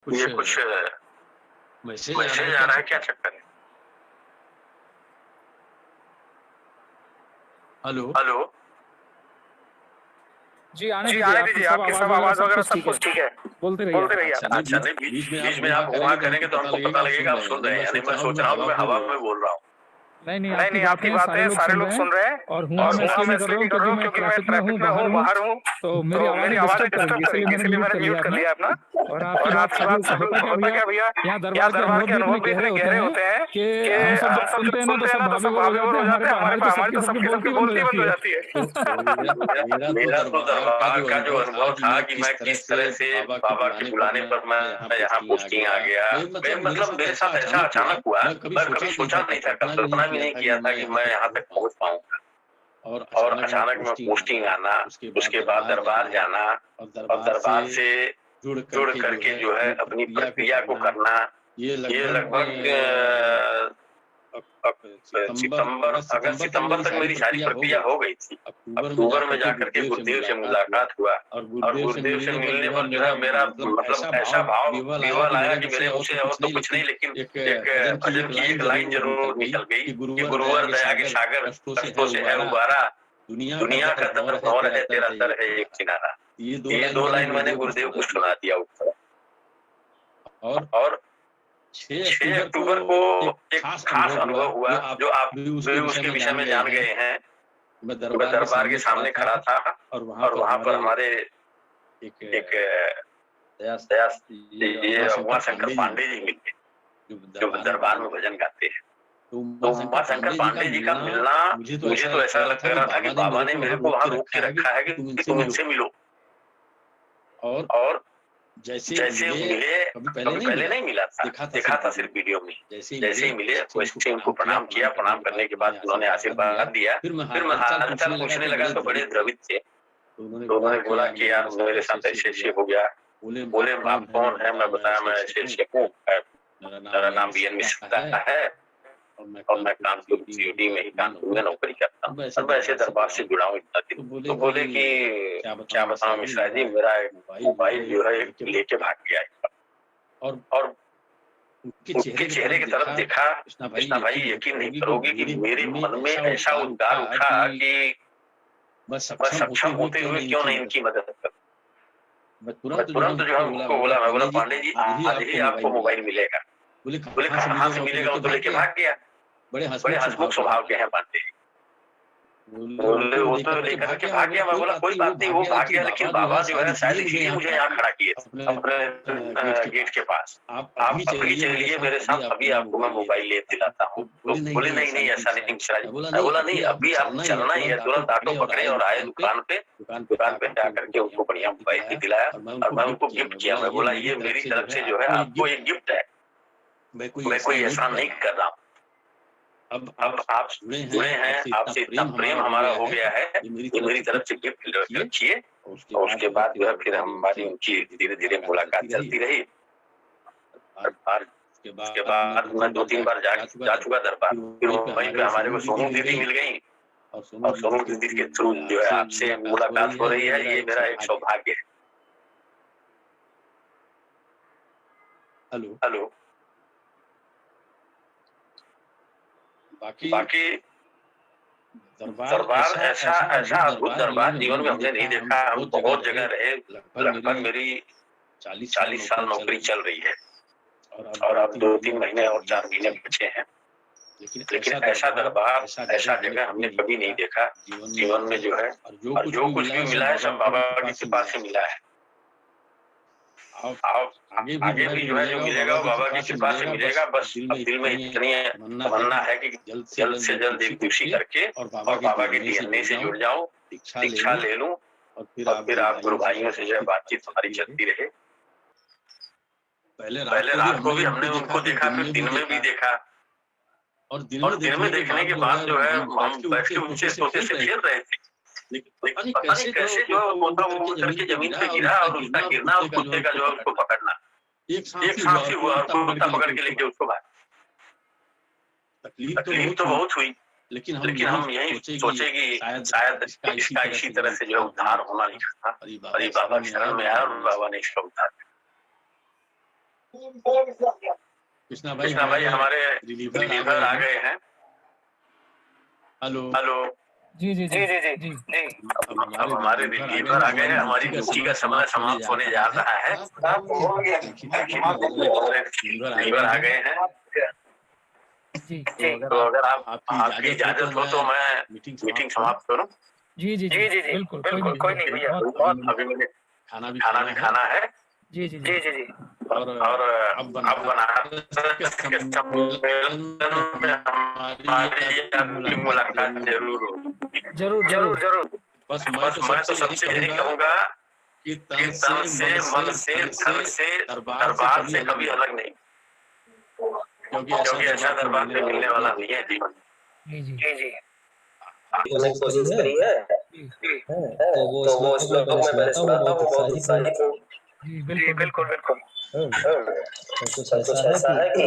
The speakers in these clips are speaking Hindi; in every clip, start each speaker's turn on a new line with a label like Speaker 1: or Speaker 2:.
Speaker 1: कुछ
Speaker 2: मैसेज
Speaker 1: आ रहा है, क्या चक्कर है?
Speaker 2: हेलो
Speaker 1: हेलो
Speaker 3: जी आने
Speaker 1: जी,
Speaker 3: दीजिए,
Speaker 1: आने
Speaker 3: आपकी
Speaker 1: दीजिए,
Speaker 3: सब
Speaker 1: आपकी सब
Speaker 3: आवाज
Speaker 1: आवाज वगैरह
Speaker 3: वगैरह
Speaker 1: सब कुछ ठीक है।
Speaker 3: बोलते
Speaker 1: बोलते
Speaker 3: रहिए।
Speaker 1: रहिए। अच्छा नहीं, बीच में आप घुमा करेंगे तो हमको पता लगेगा आप सुन रहे हैं, यानी मैं सोच रहा हूँ कि मैं हवा में बोल रहा हूँ।
Speaker 3: नहीं,
Speaker 1: नहीं, आपकी बातें सारे लोग सुन रहे हैं
Speaker 3: और
Speaker 1: और
Speaker 3: मैं इसलिए नहीं
Speaker 1: नहीं कर रहा हूँ क्योंकि मैं ट्रैफिक में हूँ, बाहर हूँ,
Speaker 3: तो
Speaker 1: तो मेरी आवाज़ डिस्टर्ब करेगी, इसलिए मैंने म्यूट कर लिया अपना।
Speaker 3: और
Speaker 1: और आपकी बात सब होता क्या भैया,
Speaker 3: यहाँ
Speaker 1: यहाँ दरबार के अनुभव भी इतने गहरे होते हैं कि हम सब जब सुनते हैं ना तो सब भाभी बोल हो जाते हैं, हमारी तो सबकी बोलती बंद हो जाती है। मेरा तो दरबार का जो अनुभव था कि मैं किस तरह से बाबा के बुलाने पर मैं यहाँ पोस्टिंग आ गया, मतलब मेरे साथ ऐसा अचानक हुआ, मैं कभी सोचा नहीं था, कल्पना भी नहीं किया था कि मैं यहाँ तक पहुँच पाऊंगा। और अचानक में पोस्टिंग आना, उसके बाद दरबार जाना और दरबार से जुड़ करके जो है अपनी प्रक्रिया को करना, ये लगभग सितंबर तक मेरी सारी प्रक्रिया हो गई थी। अक्टूबर में जाकर के गुरुदेव से मुलाकात हुआ और गुरुदेव से मिलने पर जो है मेरा मतलब ऐसा भाव विवल आया कि मेरे मुंह से और तो कुछ नहीं, लेकिन एक भजन की एक लाइन जरूर निकल गई कि गुरुवर दया के सागर कष्टों से है उबारा, दुनिया का दौर है तेरा दर है एक किनारा। ये दो लाइन मैंने गुरुदेव को सुना दिया ऊपर। और 6 अक्टूबर को एक खास अनुभव हुआ जो आप भी उसके विषय में जान गए हैं। मैं दरबार के सामने खड़ा था और वहां पर हमारे एक ये उमाशंकर पांडे जी मिले जो दरबार में भजन गाते हैं। तो उमाशंकर पांडे जी का मिलना मुझे तो ऐसा लग रहा था कि बाबा ने मेरे को वहां रोक के रखा है कि तुम इनसे मिलो। और जैसे मिले, कभी पहले नहीं मिला था, देखा था सिर्फ वीडियो में। जैसे ही मिले वैसे उनको प्रणाम किया, प्रणाम करने के बाद उन्होंने आशीर्वाद दिया। फिर मैं हालचाल पूछने लगा तो बड़े द्रवित थे। तो उन्होंने बोला कि यार मेरे साथ ऐसे हो गया। बोले आप कौन है? मैं बताया मैं ऐसे हूँ, मेरा नाम बीएन मिश्रा है और मैं कानपुर सीओडी में ही कानपुर में नौकरी करता हूँ और मैं ऐसे दरबार से जुड़ा हूँ इतना दिन। तो बोले कि क्या बताऊँ मिश्रा जी, मेरा एक मोबाइल जो है लेके भाग गया और उनके चेहरे की तरफ देखा। कृष्णा भाई यकीन नहीं करोगे कि मेरे मन में ऐसा उद्गार उठा कि मैं सक्षम होते हुए क्यों नहीं इनकी मदद कर। मैं तुरंत जो है उनको बोला, मैं बोला पांडे जी आज ही आपको मोबाइल मिलेगा। बोले कहाँ से मिलेगा? वो तो लेके भाग गया। बड़े हंसमुख स्वभाव के हैं पांडे जी। बोले वो तो लेकर के भाग गया। मैं बोला कोई बात नहीं, वो भाग गया, लेकिन बाबा जो है शायद इसीलिए मुझे यहाँ खड़ा किए अपने गेट के पास। आप अभी चलिए मेरे साथ, अभी आपको मैं मोबाइल ले दिलाता हूँ। तो बोले नहीं ऐसा नहीं मिश्रा जी। मैं बोला नहीं, अभी आप चलना ही है, तुरंत ऑटो पकड़े और आए दुकान पे जाकर के उनको बढ़िया मोबाइल भी दिलाया और मैं उनको गिफ्ट किया। मैं बोला ये मेरी तरफ से जो है आपको एक गिफ्ट है, मैं कोई एहसान नहीं कर रहा हूँ। अब आप जुड़े हैं, आपसे इतना प्रेम हमारा हो गया है, ये मेरी तरफ से गिफ्ट रखिए। और उसके बाद जो है फिर हमारी उनकी धीरे धीरे मुलाकात चलती रही। उसके बाद मैं 2-3 बार जा चुका दरबार। फिर वहीं पे हमारे को सोनू दीदी मिल गई और सोनू दीदी के थ्रू जो है आपसे मुलाकात हो रही है। ये मेरा एक सौभाग्य है। हेलो बाकी दरबार ऐसा अद्भुत दरबार जीवन में हमने नहीं देखा। हम बहुत जगह रहे, लगभग मेरी 40 साल नौकरी चल रही है और अब 2-3 महीने और 4 महीने बचे हैं। लेकिन ऐसा दरबार, ऐसा जगह हमने कभी नहीं देखा जीवन में जो है। और जो कुछ भी मिला है सब बाबा की कृपा से मिला है। आगे भी जो है जो मिलेगा वो बाबा की कृपा से मिलेगा। बस अब दिल में इतनी तमन्ना है कि जल्द से जल्द एक दूसरी करके और बाबा के डीएनए से जुड़ जाऊं, दीक्षा ले लूं और फिर आप गुरु भाइयों से जो है बातचीत हमारी चलती रहे। पहले रात को भी हमने उनको देखा, फिर दिन में भी देखा और दिन में देखने के बाद जो है हम बैठ के उनसे तोते से खेल रहे थे। लेकिन पता नहीं कैसे जो तोता वो उड़ करके जमीन पे गिरा और उसका गिरना और कुत्ते का जो है उसको पकड़ना एक साथ ही हुआ और कुत्ता पकड़ के लेके उसको भाग। तकलीफ तो बहुत हुई, लेकिन हम यही सोचे कि शायद इसका इसी तरह से जो उद्धार होना लिखा था और ये बाबा की शरण में आया और बाबा ने इसका उद्धार किया।
Speaker 2: कृष्णा भाई हमारे रिलीवर आ गए हैं। Hello hello.
Speaker 3: जी जी जी जी जी जी।
Speaker 2: अब हमारे रिलीवर आ गए हैं, हमारी ड्यूटी का समय समाप्त होने जा रहा है। रिलीवर आ गए हैं
Speaker 3: जी।
Speaker 2: तो अगर आपकी इजाजत हो तो मैं मीटिंग समाप्त करूं।
Speaker 3: जी जी जी जी बिल्कुल
Speaker 2: कोई नहीं भैया, अभी मुझे खाना भी खाना है। जी
Speaker 3: जी जी जी
Speaker 2: जी। और अब बनारस के सम्मेलन में हमारी मुलाकात जरूर होगी।
Speaker 3: जरूर जरूर
Speaker 2: जरूर। बस मैं तो सबसे यही कहूंगा कि तन से मन से धन से दरबार से कभी अलग नहीं, क्योंकि ऐसा दरबार में मिलने वाला नहीं है जीवन।
Speaker 3: जी जी
Speaker 2: जी।
Speaker 4: कोशिश करी है तो वो श्लोक में मैंने सुना था, वो बहुत उत्साहित हूँ।
Speaker 3: जी
Speaker 2: बिल्कुल
Speaker 3: बिल्कुल
Speaker 2: बिल्कुल।
Speaker 4: सब कुछ ऐसा है कि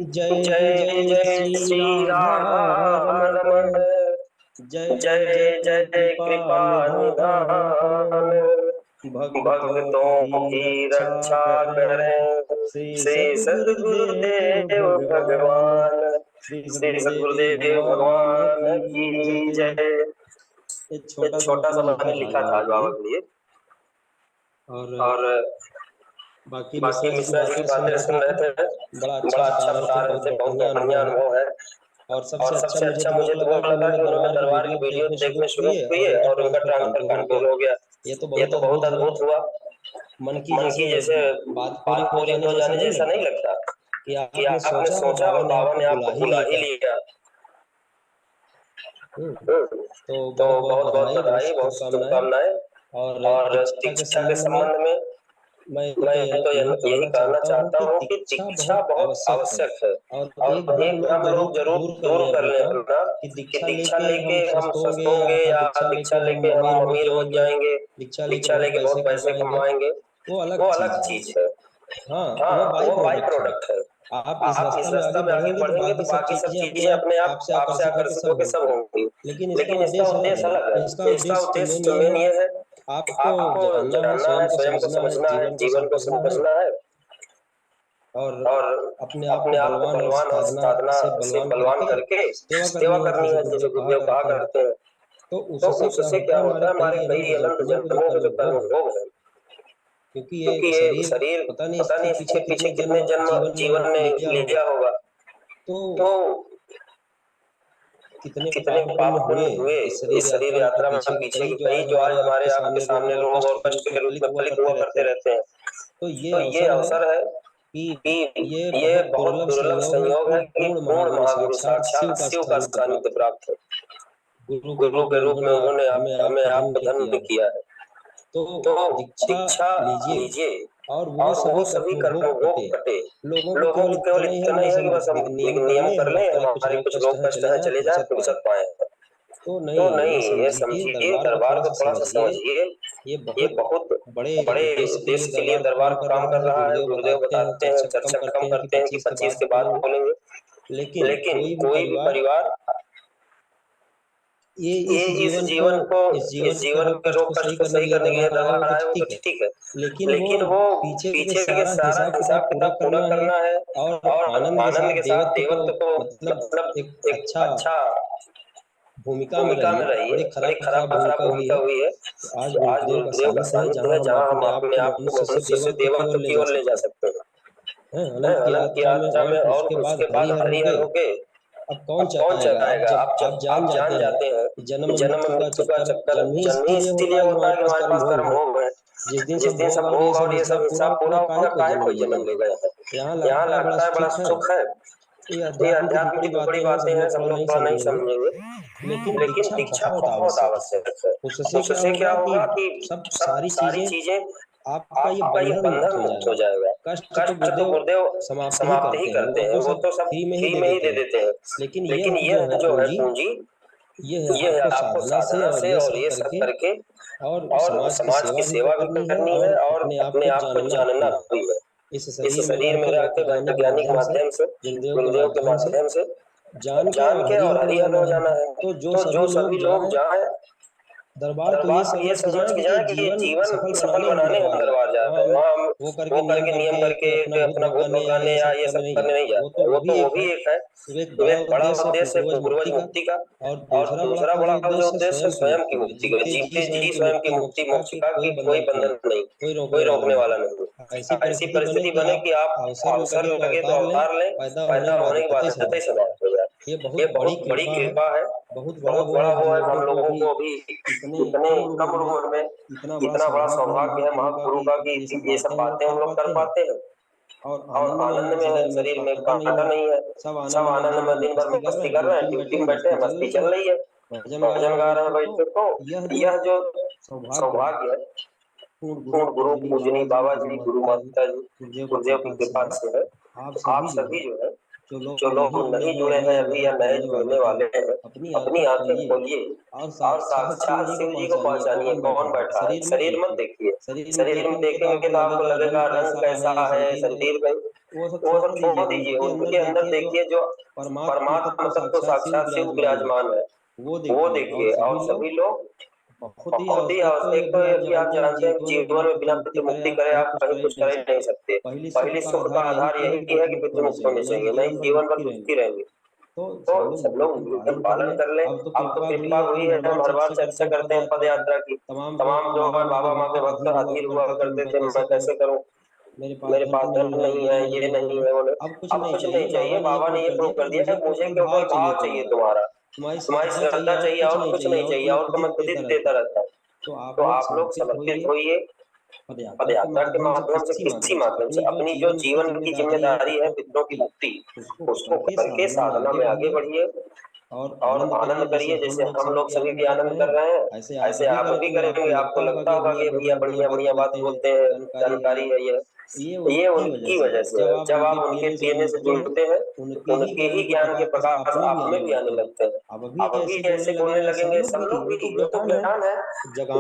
Speaker 4: जय जय श्री राधा रमण, जय
Speaker 2: जय
Speaker 4: जय कृपा निधान,
Speaker 2: भक्तों की रक्षा करें
Speaker 4: श्री सद्गुरुदेव भगवान, श्री सद्गुरुदेव भगवान की जय। एक छोटा सा मैंने लिखा था बाबा के लिए। और बाकी मिश्रा जी की बातें सुन रहे थे, बड़ा अच्छा बता रहे थे, बहुत बढ़िया अनुभव है। और सबसे अच्छा मुझे तो वो लगा कि उन्होंने दरबार की वीडियो देखने शुरू किए और उनका ट्रांसफर कानपुर हो गया। ये तो बहुत अद्भुत हुआ। मन की जैसे बात पूरी हो जाने जैसा नहीं लगता कि आपने सोचा और बाबा ने आपको बुला ही लिया। तो बहुत बहुत बधाई, बहुत शुभकामनाएं। और दीक्षा के संबंध में मैं तो यही कहना चाहता हूँ कि दीक्षा बहुत आवश्यक है। और एक भ्रम लोग जरूर दूर कर लें अपना कि दीक्षा लेके हम स्वस्थ होंगे या दीक्षा लेके हम अमीर हो जाएंगे, दीक्षा लेके बहुत पैसे कमाएंगे। वो अलग चीज है। हाँ, वो बाई प्रोडक्ट है। आप इस रास्ता में आगे बढ़ेंगे तो बाकी सब चीजें अपने आप आपसे आकर्षित होकर सब होंगी। लेकिन इसका उद्देश्य अलग है। इसका उद्देश्य मेन ये है, आपको जानना है, स्वयं को समझना है, जीवन को समझना है और अपने आप को बलवान और साधना से बलवान करके सेवा करनी है, जैसे गुरुदेव कहा करते हैं। तो उससे क्या होता है, हमारे कई अनंत जन्मों के जो कर्म भोग है, क्योंकि ये शरीर पता नहीं इसके पीछे कितने जन्म जीवन ने लिया होगा, तो कितने पाप पुण्य हुए इस शरीर यात्रा में पीछे के कई, जो आज हमारे आपके सामने रोग और कष्ट के रूप में फलित हुआ करते रहते हैं। तो ये अवसर है कि ये बहुत दुर्लभ संयोग है कि पूर्ण महागुरु साक्षात शिव का सानिध्य प्राप्त है। गुरु के रूप में उन्होंने हमें आपको धन्य किया है। तो दीक्षा लीजिए और वो सभी कर्म भोग कटे। लोगों को केवल इतना ही है कि बस हम एक नियम कर लें, हमारे कुछ रोग कष्ट है चले जाए, फुर्सत पाए। तो नहीं, ये समझिए, दरबार को थोड़ा सा समझिए। ये बहुत बड़े उद्देश्य के लिए दरबार काम कर रहा है। गुरुदेव बताते हैं, चर्चा कम करते हैं कि 25 के बाद बोलेंगे। लेकिन कोई भी परिवार इस जीवन के रोग कष्ट को सही करने के लिए दरबार आए हो तो ठीक है, लेकिन वो पीछे के सारा हिसाब किताब पूरा करना है और आनंद के साथ देवत्व को मतलब एक अच्छा भूमिका में रहिए। बड़ी खराब भूमिका हुई है। आज गुरुदेव का सानिध्य है, जहाँ हम अपने आप को मनुष्य से देवत्व की ओर ले जा सकते हैं। अनंत की यात्रा में और उसके बाद हरिहर होके अब कौन चाहेगा। आप जान जाते हैं कि जन्म मृत्यु का चक्कर जन्म ही इसीलिए होता है कि हमारे पास कर्म भोग है। जिस दिन सब भोग और ये सब हिसाब पूरा होगा, काहे कोई जन्म ले गया है। यहाँ लगता है बड़ा सुख है। ये अध्यात्म की बड़ी बातें हैं, सब लोग थोड़ा नहीं समझेंगे। लेकिन दीक्षा बहुत आवश्यक है। उससे क्या होगा कि सब सारी चीजें आपका ये बंधन मुक्त हो जाएगा। कष्ट तो गुरुदेव समाप्त ही करते हैं, वो तो सब फ्री में ही दे देते हैं। लेकिन यह जो है पूंजी, ये है आपको साधना से और ये सब करके और समाज की सेवा भी करनी है और अपने आप को जानना भी है। इस शरीर में रह के वैज्ञानिक माध्यम से, गुरुदेव के माध्यम से जान के और हरिहर हो जाना है। तो जो सभी लोग जाए दरबार तो ये समझ के जाए कि ये जीवन सफल बनाने हम दरबार जा रहे हैं, वहाँ हम वो करके नियम करके अपना भोग भगाने या ये सब करने नहीं जाते हैं। वो भी एक है, एक बड़ा उद्देश्य है पूर्वज मुक्ति का, और दूसरा बड़ा जो उद्देश्य है स्वयं की मुक्ति का, जीते जी स्वयं की मुक्ति मोक्षिका की कोई बंधन नहीं, कोई रोकने वाला नहीं। ऐसी परिस्थिति बने कि आप अवसर लगे तो अवतार लें, पैदा होने के बाद सत्य समाप्त हो जाए। ये बहुत बड़ी कृपा है, बहुत बड़ा वो है हम लोगों को अभी इतने कम उम्र में इतना बड़ा सौभाग्य है महागुरु का कि ये सब बातें हम लोग कर पाते हैं, और आनंद में है, शरीर में कांटा नहीं है, सब आनंद में दिन भर मस्ती कर रहे हैं, ड्यूटी में बैठे हैं, मस्ती चल रही है, भजन गा रहे हैं बैठ के। तो यह जो सौभाग्य है पूर्ण गुरु पूजनी बाबा जी, गुरु माता जी, गुरुदेव की कृपा से है। आप सभी जो है, जो लोग नहीं जुड़े हैं अभी या नए जुड़ने वाले हैं, अपनी आंखें खोलिए और साक्षात शिव जी को पहचानिए कौन बैठा है। शरीर मत देखिए, शरीर में देखेंगे तो आपको लगेगा रंग कैसा है शरीर में, वो सब छोड़ दीजिए, उनके अंदर देखिए जो परमात्मा तत्व साक्षात शिव विराजमान है, वो देखिए। और सभी लोग बहुत ही आवश्यक तो है कि आप जानते हैं जीवन में बिना पितृ मुक्ति करे आप कहीं कुछ कर ही नहीं सकते। पहली सुख का आधार यही है कि पितृ मुक्त होने चाहिए, नहीं जीवन भर दुखी रहेंगे। तो सब लोग मिलकर पालन कर लें। अब तो कृपा हुई है, हम हर बार चर्चा करते हैं पद यात्रा की, तमाम जो है बाबा माँ के भक्त अधीर हुआ करते थे, मैं कैसे करूँ, मेरे पास धन नहीं है, ये नहीं है, बोले अब कुछ नहीं चाहिए। बाबा ने ये प्रूव कर दिया है, मुझे केवल भाव चाहिए, तुम्हारी श्रद्धा चाहिए, और कुछ नहीं चाहिए, और तो मैं खुद ही देता रहता हूँ। तो आप लोग समर्पित होइए पद यात्रा के माध्यम से, किसी माध्यम से अपनी जो जीवन की जिम्मेदारी है पितरों की मुक्ति, उसको करके साधना में आगे बढ़िए और आनंद करिए। जैसे हम लोग सभी भी आनंद कर रहे हैं, ऐसे आप भी करेंगे। आपको लगता होगा कि भैया बढ़िया बढ़िया बात बोलते हैं, जानकारी है ये उनकी वजह से है। जब आप उनके पीने से जुड़ते हैं, उनके ही ज्ञान के प्रकाश आप में भी आने लगते हैं। अब अभी ऐसे बोलने लगेंगे सब लोग भी, ये तो ज्ञान है,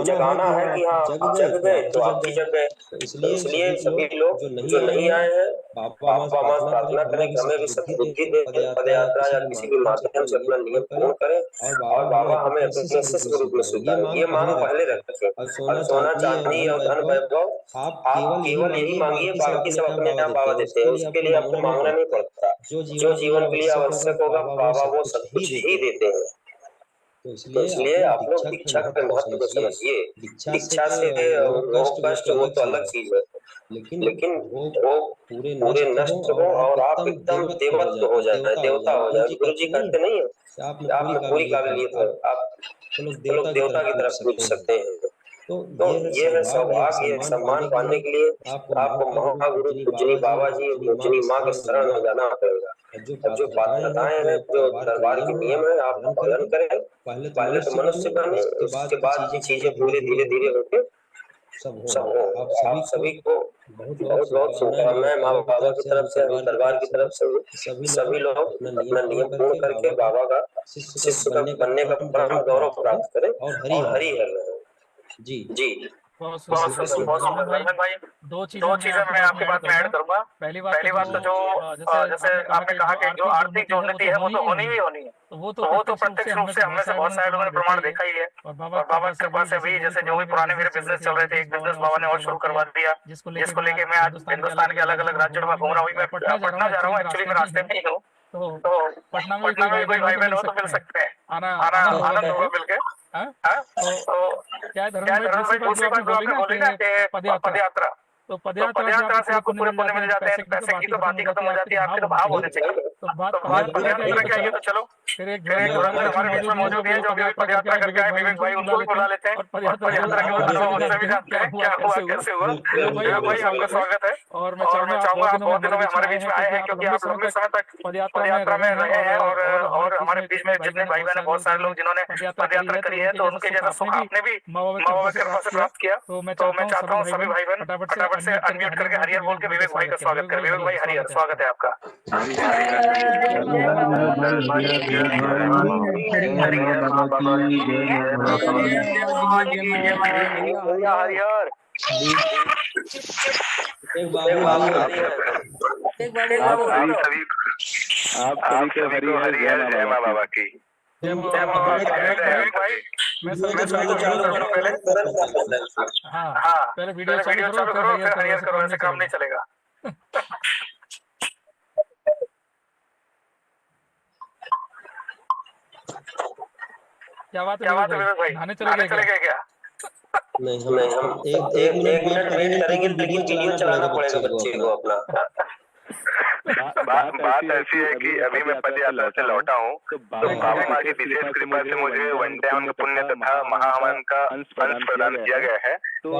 Speaker 4: जगाना है कि हाँ जग गए तो आप भी जग गए। इसलिए सभी लोग जो नहीं आए हैं, बाबा माँ प्रार्थना करें कि हमें भी सद्बुद्धि दे, पद यात्रा या किसी भी माध्यम से अपना नियम पूर्ण करें, और बाबा हमें अपने शिष्य रूप में स्वीकार। ये मांग पहले रखें, अब सोना चांदी और धन वैभव आप केवल यही मांगिए, बाकी सब अपने आप बाबा देते हैं, उसके लिए आपको मांगना नहीं पड़ता। जो जीवन के लिए आवश्यक होगा बाबा वो सब कुछ ही देते हैं। तो इसलिए आप लोग दीक्षा के महत्व को समझिए। दीक्षा से रोग कष्ट वो तो अलग चीज है, लेकिन वो पूरे नष्ट हो और आप एकदम देवत्व हो जाए, देवता हो जाए। गुरु जी कहते नहीं है आप में पूरी काबिलियत है, आप लोग देवता की तरफ पूछ सकते हैं। तो ये है सौभाग्य, ये सम्मान पाने के लिए आपको महागुरु पूजनी बाबा जी, पूजनी माँ के शरण में जाना पड़ेगा। अब जो पात्रताएं हैं, जो दरबार के नियम है, आप पालन करें। पहले तो मनुष्य बने, उसके बाद ये चीजें पूरे धीरे धीरे होके सब हो। आप सभी को बहुत बहुत शुभकामनाएं माँ बाबा की तरफ से, दरबार की तरफ से। सभी लोग अपना नियम पूर्ण करके बाबा का शिष्य बनने का परम गौरव प्राप्त करें और हरि हर जी।
Speaker 3: भाई दो चीजें मैं आपकी बात में ऐड करूंगा। पहली बात तो जो जैसे आपने कहा कि जो आर्थिक जो उन्नति है वो तो होनी ही होनी है, तो वो तो प्रत्यक्ष रूप से हमने से बहुत सारे लोगों ने प्रमाण देखा ही है। और बाबा की कृपा से भी जैसे जो भी पुराने मेरे बिजनेस चल रहे थे, एक बिजनेस बाबा ने और शुरू करवा दिया, जिसको लेके मैं आज हिंदुस्तान के अलग अलग राज्यों में घूम रहा हूँ। मैं पटना जा रहा हूँ, एक्चुअली मैं रास्ते में ही हूँ। तो पटना में कोई भाई बहन हो तो मिल सकते हैं, आनंद होगा मिलके। तो क्या धर्म भाई दूसरी बात जो आपने बोली ना कि पद यात्रा, तो पद यात्रा से आपको पूरे पुण्य मिल जाते हैं। पैसे की तो बात ही खत्म हो जाती है, आपके तो भाव होने चाहिए। तो पद यात्रा क्या है, तो चलो फिर एक हमारे बीच में मौजूद है जो अभी पद यात्रा करके आए विवेक भाई, उनको भी बुला लेते हैं। पद यात्रा के अनुभव उनसे भी जानते हैं क्या हुआ कैसे हुआ। विवेक भाई आपका स्वागत है, और मैं चाहूंगा आप बहुत दिनों में हमारे बीच में आए हैं, क्योंकि आप लंबे समय तक पद यात्रा में रहे हैं, और हमारे बीच में जितने भाई बहन बहुत सारे लोग जिन्होंने पद यात्रा करी है, तो उनके जैसा सुख आपने भी माँ बाबा की कृपा से प्राप्त किया। तो मैं चाहता हूँ सभी भाई बहन फटाफट से अनम्यूट करके हरिहर बोल के विवेक भाई का स्वागत करें। विवेक भाई हरिहर, स्वागत है आपका। हरिहर आप सभी को हरिहर, जय माँ बाबा की। विवेक भाई हाँ पहले वीडियो चालू करो फिर हायर करो, ऐसे काम नहीं चलेगा। क्या बात है विवेक भाई, नहाने चले गए क्या?
Speaker 4: नहीं हम एक मिनट वेट करेंगे, लेकिन वीडियो चलाना पड़ेगा बच्चे को अपना।
Speaker 2: बात ऐसी है कि अभी मैं पद यात्रा से लौटा हूँ, तो बाबा माँ की विशेष कृपा से मुझे वनडे हवन पुण्य तथा महाहवन का अंश प्रदान किया गया है। तो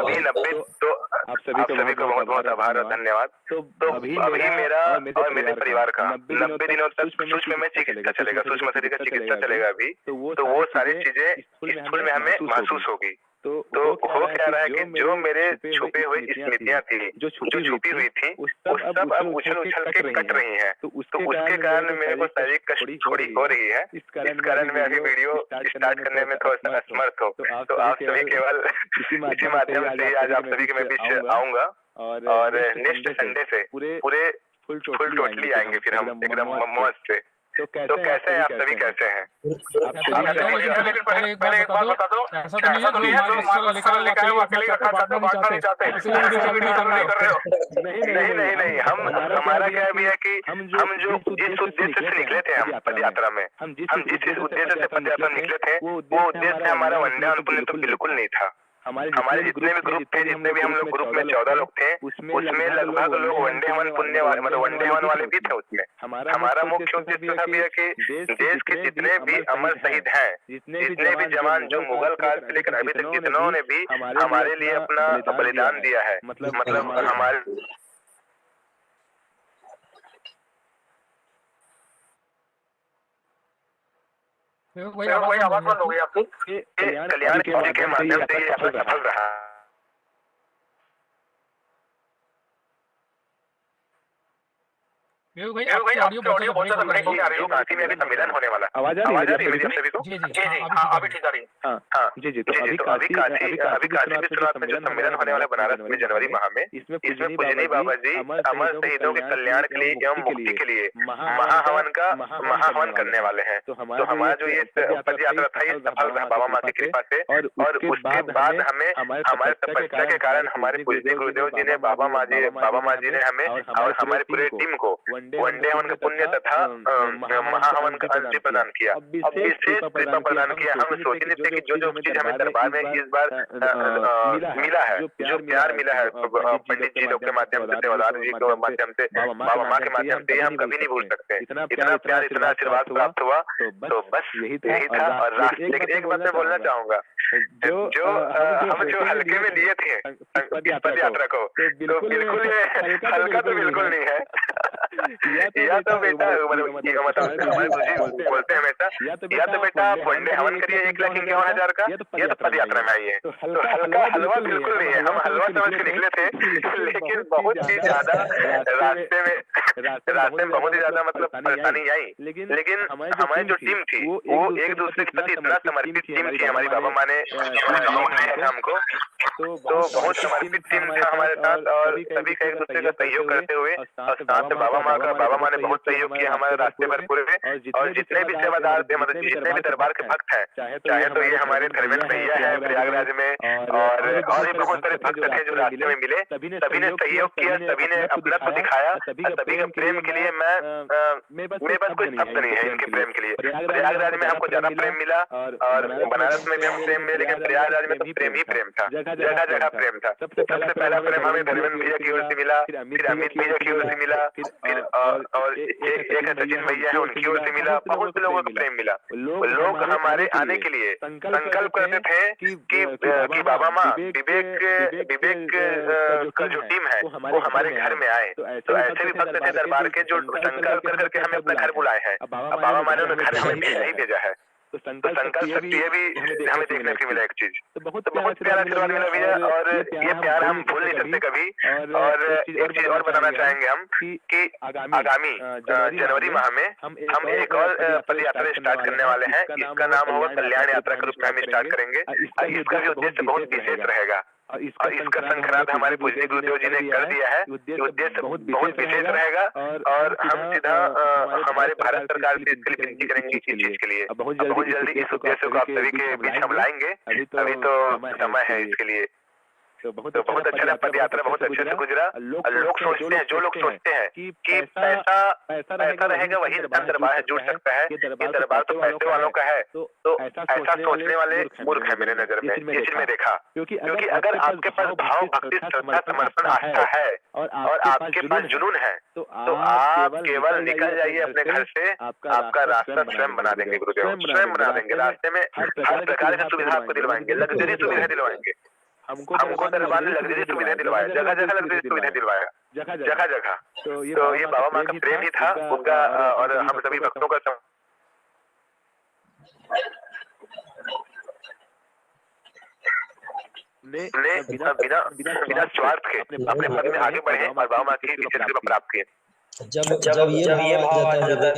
Speaker 2: अभी 90 तो आप सभी को बहुत बहुत आभार और धन्यवाद। तो अभी मेरा और मेरे परिवार का 90 दिनों तक सूक्ष्म में चिकित्सा चलेगा, सूक्ष्म शरीर का चिकित्सा चलेगा अभी। तो वो सारी चीजें स्कूल में हमें महसूस होगी। तो हो क्या रहा है कि जो मेरे छुपे हुए स्मृतियां थी, जो छुपी हुई थी, वो सब अब उछल के कट रही हैं। तो उसके कारण मेरे को शारीरिक कष्ट थोड़ी हो रही है। इस कारण मैं अभी वीडियो स्टार्ट करने में थोड़ा सा असमर्थ हूँ। तो आप सभी केवल इसी माध्यम से आज आप सभी के मैं बीच आऊंगा और नेक्स्ट संडे से पूरे फुल टोटली आएंगे फिर हम एकदम मौज से। तो कैसे हैं आप सभी, कैसे हैं?
Speaker 3: पहले एक बात बता दो, ऐसा तो नहीं है जो मार्गदर्शन लेकर वो अकेले रखना चाहते हो, बांटना नहीं चाहते, नहीं कर रहे हो।
Speaker 2: नहीं हम हमारा क्या भी है कि हम जो जिस उद्देश्य से निकले थे हम पद यात्रा में, हम जिस उद्देश्य से पद यात्रा निकले थे, वो उद्देश्य हमारा वनडे हवन पुण्य तो बिल्कुल नहीं था। हमारे जितने भी ग्रुप थे, जितने भी हम लोग ग्रुप में 14 लोग थे, उसमें लगभग लोग वनडे हवन पुण्य वाले, मतलब वनडे हवन वाले भी थे उसमें। हमारा मुख्य उद्देश्य था भी है कि देश के जितने भी अमर शहीद हैं, जितने भी जवान जो मुगल काल से लेकर अभी तक जितनों ने भी हमारे लिए अपना बलिदान दिया है, मतलब हमारे
Speaker 3: वही आवाज बंद हो गई आपकी।
Speaker 2: कल्याण के माध्यम से ये सफल रहा।
Speaker 3: भाई आपकी ऑडियो बहुत ज्यादा ब्रेक आ रही है,
Speaker 2: काफी में अभी सम्मेलन होने वाला। आवाज आ रही है मेरी सभी को?
Speaker 3: जी अभी ठीक आ रही है।
Speaker 2: हाँ जी। तो अभी काशी विश्वनाथ में जो सम्मेलन होने वाला बनारस में जनवरी माह में, इसमें पूजनीय बाबा जी अमर शहीदों के कल्याण के लिए एवं मुक्ति के लिए महाहवन करने वाले हैं। तो हमारा जो ये पद यात्रा था ये सफल रहा बाबा माँ की कृपा से। और उसके बाद हमें हमारे तपस्या के कारण हमारे पूजनीय गुरुदेव जी ने बाबा माँ जी ने हमें और हमारे पूरे टीम को वनडे हवन का पुण्य तथा महाहवन का अंश प्रदान किया। अब विशेष कृपा प्रदान किया। हम सोच नहीं थे कि जो चीज हमें दरबार में इस बार मिला है, जो प्यार मिला है पंडित जी लोग के माध्यम से, सेवादार जी के माध्यम से, बाबा माँ के माध्यम से, हम कभी नहीं भूल सकते। इतना प्यार, इतना आशीर्वाद प्राप्त हुआ। तो बस यही था। और लेकिन एक बात मैं बोलना चाहूंगा, जो हम जो हल्के में लिए थे पद यात्रा को, तो बिल्कुल हल्का तो बिल्कुल नहीं है। या तो बेटा मतलब हमारे गुरुजी बोलते हैं हमेशा, या तो बेटा आप वनडे हवन करिए 1,51,000 का, या तो पद यात्रा में आइए। तो हलवा बिल्कुल नहीं है। हम हलवा समझ के निकले थे, लेकिन बहुत ही ज्यादा रास्ते में बहुत ही ज्यादा मतलब परेशानी आई। लेकिन हमारी जो टीम थी वो एक दूसरे के प्रति इतना समर्पित टीम थी। हमारी बाबा माँ ने हमको तो बहुत समर्पित टीम था हमारे साथ, और सभी का एक दूसरे का सहयोग करते हुए, और साथ बाबा माँ ने बहुत सहयोग किया हमारे रास्ते पर पूरे। और जितने भी सेवादार थे, मतलब जितने भी दरबार के भक्त हैं, चाहे तो ये हमारे धर्मेंद्र भैया है प्रयागराज में, और भी बहुत सारे भक्त थे जो रास्ते में मिले, सभी ने सहयोग किया, सभी ने अपना दिखाया। सभी के प्रेम के लिए मेरे पास कोई शब्द नहीं है इनके प्रेम के लिए। प्रयागराज में हमको ज्यादा प्रेम मिला, और बनारस में भी हम प्रेम मिले, लेकिन प्रयागराज में तो प्रेम ही प्रेम था, जगह प्रेम था। सबसे पहला प्रेम हमें धर्मेंद्र भैया की ओर से मिला, फिर अमित भैया की ओर से मिला, फिर और एक सचिन भैया है उनकी ओर से मिला। बहुत से लोगों को प्रेम मिला। लोग हमारे आने के लिए संकल्प करते थे कि बाबा माँ विवेक का जो टीम है वो हमारे घर में आए। तो ऐसे भी भक्त थे दरबार के जो संकल्प करके हमें अपने घर बुलाए हैं। अब बाबा माँ ने उन्हें घर हमें भेजा है। तो संकल्प शक्ति ये भी हमें देखने को मिला एक चीज। तो बहुत प्यारा आशीर्वाद मिला भैया, और ये प्यार हम भूल नहीं सकते कभी। और एक चीज और बताना चाहेंगे हम कि आगामी जनवरी माह में हम एक और पद यात्रा स्टार्ट करने वाले हैं। इसका नाम होगा कल्याण यात्रा के रूप में हम स्टार्ट करेंगे। इसका भी उद्देश्य बहुत विशेष रहेगा, इसका संक्रांत हमारे पूज्य गुरुदेव जी ने कर दिया है। उद्देश्य बहुत विशेष रहेगा और हम सीधा हमारे भारत सरकार से इसके लिए विनती करेंगे इस चीज के लिए। बहुत जल्दी इस उद्देश्य को आप सभी के बीच हम लाएंगे। अभी तो समय है इसके लिए। तो बहुत अच्छा पद यात्रा बहुत अच्छे से गुजरा। लोग सोचते हैं, जो लोग सोचते हैं कि पैसा रहेगा वही दरबार है जुड़ सकता है, ये दरबार तो पैसे वालों का है, तो ऐसा सोचने वाले मूर्ख है मेरे नजर में, ये चीज में देखा। क्योंकि अगर आपके पास भाव, भक्ति, श्रद्धा, समर्पण, आस्था है और आपके पास जुनून है तो आप केवल निकल जाइए अपने घर से, आपका रास्ता स्वयं बना देंगे गुरुदेव, स्वयं बना देंगे। रास्ते में हर प्रकार की सुविधा आपको दिलवाएंगे, लग्जरी सुविधा दिलवाएंगे। हमको दरबार ने लग्जरी सुविधा दिलवाया, जगह जगह लग्जरी सुविधा दिलवाया, जगह जगह। तो ये बाबा माँ का प्रेम ही था उनका और हम सभी भक्तों का बिना स्वार्थ के अपने पद में आगे बढ़े और बाबा माँ की कृपा प्राप्त किए।
Speaker 4: जब ये भाव आ जाता है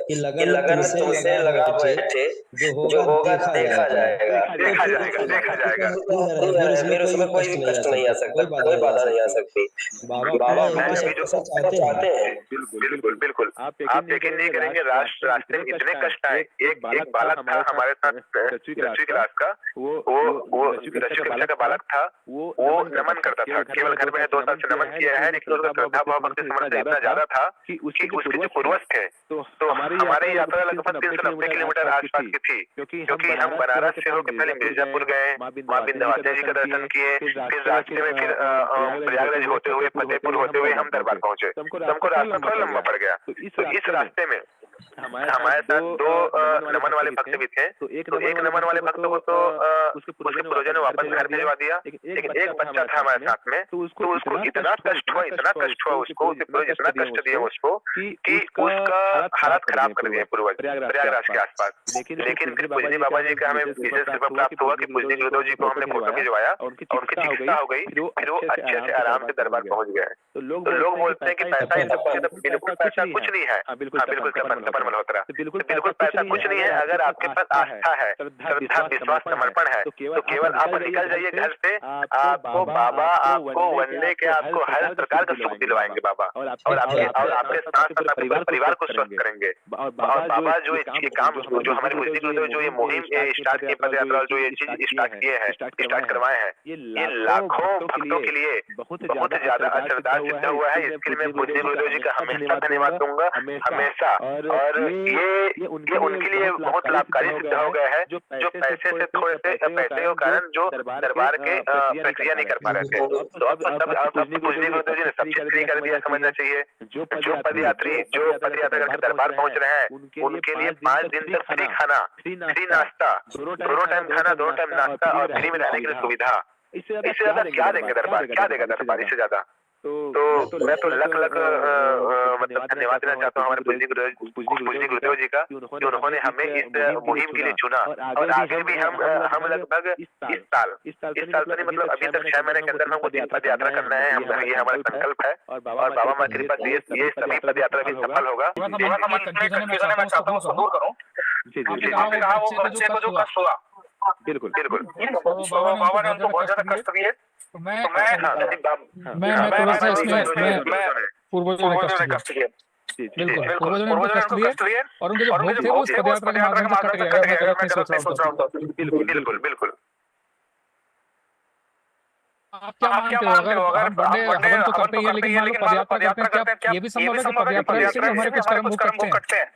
Speaker 4: कि लगन तुमसे लगा बैठे, जो होगा देखा जाएगा। फिर उसमें कोई भी कष्ट नहीं आ सकता, कोई बाधा नहीं आ सकती। बाबा जो चाहते हैं बिल्कुल आप यकीन नहीं करेंगे, रास्ते में इतने कष्ट आए। एक बालक था हमारे साथ दसवीं क्लास का, वो दसवीं कक्षा का बालक था। वो नमन करता था, केवल घर में 2 साल से नमन किया है, लेकिन उसका श्रद्धा भाव भक्ति समर्पण इतना ज्यादा था कि उसके जो पूर्वज थे तो हमारी यात्रा लगभग 390 किलोमीटर आसपास की थी। क्योंकि हम बनारस से होकर पहले मिर्जापुर गए, माँ विंध्यवासिनी जी का दर्शन किए, फिर रास्ते में फिर प्रयागराज होते हुए, फतेहपुर होते हुए हम दरबार पहुंचे। हमको रास्ता थोड़ा लंबा पड़ गया। तो इस रास्ते में हमारे साथ 2 नमन वाले भक्त भी थे। तो एक नमन वाले भक्त को तो उसके पूर्वजों ने वापस घर भिजवा दिया, लेकिन एक बच्चा था हमारे साथ में। तो उसको इतना कष्ट हुआ उसको, इतना कष्ट दिया उसको कि उसका हालत खराब कर दिया पूर्वज प्रयागराज के आसपास। लेकिन फिर पूजनी बाबा जी का हमें विशेष कृपा प्राप्त हुआ कि पूजनी गुरुदेव जी को हमने फोटो भिजवाया, उनकी चिकित्सा हो गई, फिर वो अच्छे से आराम से दरबार पहुंच गए। तो लोग बोलते हैं कि पैसा ये सब बिल्कुल पैसा कुछ नहीं है। बिल्कुल तपन मल्होत्रा, बिल्कुल पैसा कुछ नहीं है। अगर आपके पास आस्था है, श्रद्धा, विश्वास, समर्पण है तो केवल आप निकल जाइए घर से। आपको बाबा, आपको वनडे के आपको हर प्रकार का सुख दिलवाएंगे बाबा, और आपके साथ परिवार को स्वस्थ करेंगे। और बाबा जो ये काम जो हमारे पूज्य गुरुदेव जो ये मुहिम स्टार्ट किए, पद यात्रा जो ये चीज स्टार्ट किए हैं, स्टार्ट करवाए हैं, ये लाखों भक्तों के लिए बहुत ज्यादा असरदार सिद्ध हुआ है। इसके लिए मैं पूज्य गुरुदेव जी का हमेशा धन्यवाद दूंगा, हमेशा। और ये उनके लिए बहुत लाभकारी सिद्ध हो गया है, जो पैसे से थोड़े से पैसे के कारण जो दरबार के प्रक्रिया नहीं कर पा रहे थे। तो अब पूज्य गुरुदेव जी ने सब चीज फ्री कर दिया, समझना चाहिए। जो पदयात्री करके दरबार पहुंच रहे हैं उनके लिए 5 दिन तक फ्री खाना, फ्री नाश्ता, दोनों टाइम खाना, दोनों टाइम नाश्ता और फ्री में रहने की सुविधा। इससे ज्यादा क्या देंगे दरबार, क्या देगा दरबार इससे ज्यादा? तो मैं तो लख मतलब धन्यवाद देना चाहता हूँ हमारे पूज्य गुरुदेव जी का कि उन्होंने हमें इस मुहिम के लिए चुना। और आगे भी हम लगभग इस साल तो नहीं, मतलब अभी तक 6 महीने के अंदर हमको 3 पद यात्रा करना है। ये हमारा संकल्प है और बाबा माँ की कृपा से ये सभी पद यात्रा भी सफल होगा।
Speaker 3: मैं चाहता हूँ दूर करूँ जो कष्ट हुआ,
Speaker 2: बिल्कुल
Speaker 3: बाबा ने उनको बहुत ज्यादा कष्ट दिए। तो मैं थोड़ा सा इसमें पूर्वजों ने कष्ट दिए, बिल्कुल पूर्वजों ने कष्ट दिए और उनके जो भोग थे वो उस पदयात्रा के माध्यम से कट गए। मैं गलत नहीं सोच रहा हूँ।
Speaker 2: बिल्कुल
Speaker 3: आप क्या मानते हो? अगर हम हवन तो करते ही हैं, लेकिन मान लो पदयात्रा करते हैं, क्या ये भी संभव है कि पदयात्रा से हमारे कुछ कर्म वो कटते हैं?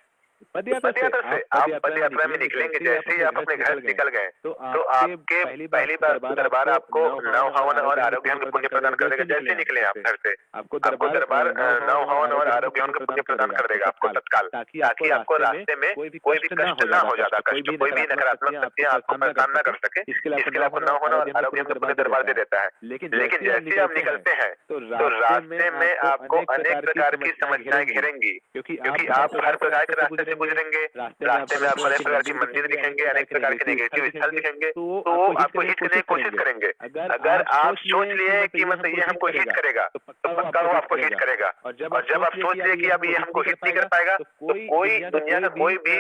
Speaker 2: पदयात्रा से आप पदयात्रा में निकलेंगे, जैसे ही आप अपने घर निकल गए तो आपके पहली बार दरबार आपको नव हवन और आरोग्य का पुण्य प्रदान कर देगा। जैसे निकले आप घर से आपको दरबार नव हवन और आरोग्य का पुण्य प्रदान कर देगा आपको तत्काल, ताकि आपको रास्ते में कोई भी कष्ट ना हो, ज्यादा कष्ट, कोई भी नकारात्मक शक्तियां आपको परेशान न कर सके। इसके लिए आपको नव हवन और आरोग्य का पुण्य दरबार दे देता है। लेकिन जैसे ही आप निकलते हैं तो रास्ते में आपको अनेक प्रकार की समस्याएं घेरेंगी, क्योंकि आप हर प्रकार के रास्ते से गुजरेंगे, रास्ते में आपको अनेक प्रकार की मंदिर दिखेंगे, अनेक प्रकार के नेगेटिव स्थल दिखेंगे, तो वो आपको हिट करने की कोशिश करेंगे। अगर आप सोच लिए कि मतलब ये हमको हिट करेगा तो पक्का वो आपको हिट करेगा। और जब आप सोच लिए कि अब ये हमको हिट नहीं कर पाएगा तो कोई दुनिया का कोई भी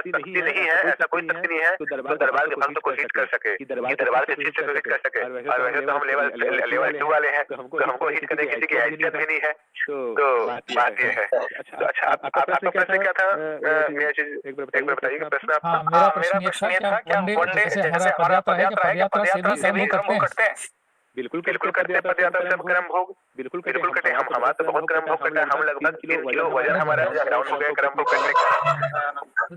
Speaker 2: शक्ति नहीं है, ऐसा कोई शक्ति नहीं है तो दरबार के भक्त को हिट कर सके, कि दरबार के शिष्य को हिट कर सके। और वैसे तो हम लेवल 2 वाले हैं, तो हमको हिट करने किसी की हैसियत भी नहीं है। तो बात ये है। तो अच्छा, आपका प्रश्न क्या था? एक बार बताइएगा प्रश्न आपका।
Speaker 3: मेरा प्रश्न ये था क्या वनडे जैसे हमारा पदयात्रा है, क्या पदयात्रा से भी कर्म भोग करते हैं?
Speaker 2: बिल्कुल करते हैं पदयात्रा से कर्म भोग, बिल्कुल करते हैं। हमारा तो बहुत कर्म भोग करता है, हम लगभग 3 किलो वजन हमारा डाउन हो गया कर्म भोग करने का।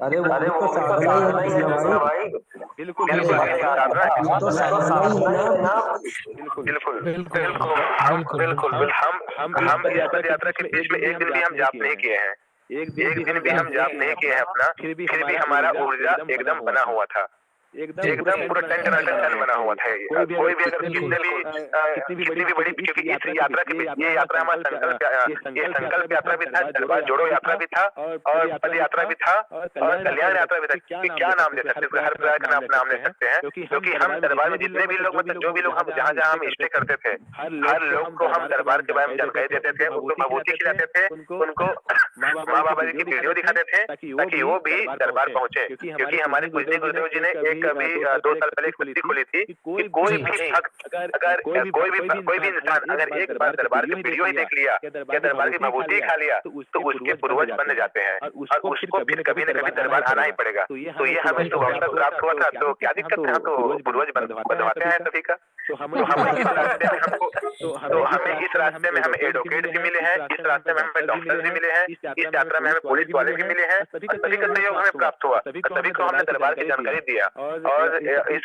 Speaker 4: अरे वो साधना ही है भाई।
Speaker 2: बिल्कुल हम पदयात्रा के बीच में एक दिन भी हम जाप नहीं किए हैं, एक दिन भी हम जाप नहीं किए हैं अपना, फिर भी हमारा ऊर्जा एकदम बना हुआ था, एकदम पूरा टन बना हुआ था। कोई भी अगर कितनी भी बड़ी, क्योंकि इस यात्रा के ये यात्रा हमारा संकल्प यात्रा भी था, दरबार जोड़ो यात्रा भी था, और पद यात्रा भी था, और कल्याण यात्रा भी था। क्या नाम ले सकते हैं, हर प्रकार का नाम ले सकते हैं, क्योंकि हम दरबार में जितने भी लोग, मतलब जो भी लोग हम जहाँ हम स्टे करते थे, हर लोग को हम दरबार के बारे में जानकारी देते थे, उनको भभूति खिलाते थे, उनको माँ बाबा जी की वीडियो दिखाते थे ताकि वो भी दरबार पहुंचे। क्योंकि हमारे पूजनीय गुरुदेव जी ने एक अभी 2 साल पहले कुत्ती खोली थी कि कोई भी भक्त, अगर कोई भी इंसान अगर एक बार दरबार की वीडियो ही देख लिया या दरबार की भभूति खा लिया तो उसके पूर्वज बन जाते हैं, और उसको फिर कभी न कभी दरबार आना ही पड़ेगा। तो ये हमें तो अवसर प्राप्त हुआ था, तो क्या दिक्कत है, हम तो पूर्वज बनवाते हैं सभी का। तो हमें इस रास्ते में हमें एडवोकेट भी मिले हैं, इस रास्ते में हमें डॉक्टर भी मिले हैं, इस यात्रा में हमें पुलिस वाले भी मिले हैं, सभी का सहयोग हमें प्राप्त हुआ, सभी को हमने दरबार की जानकारी दिया। और इस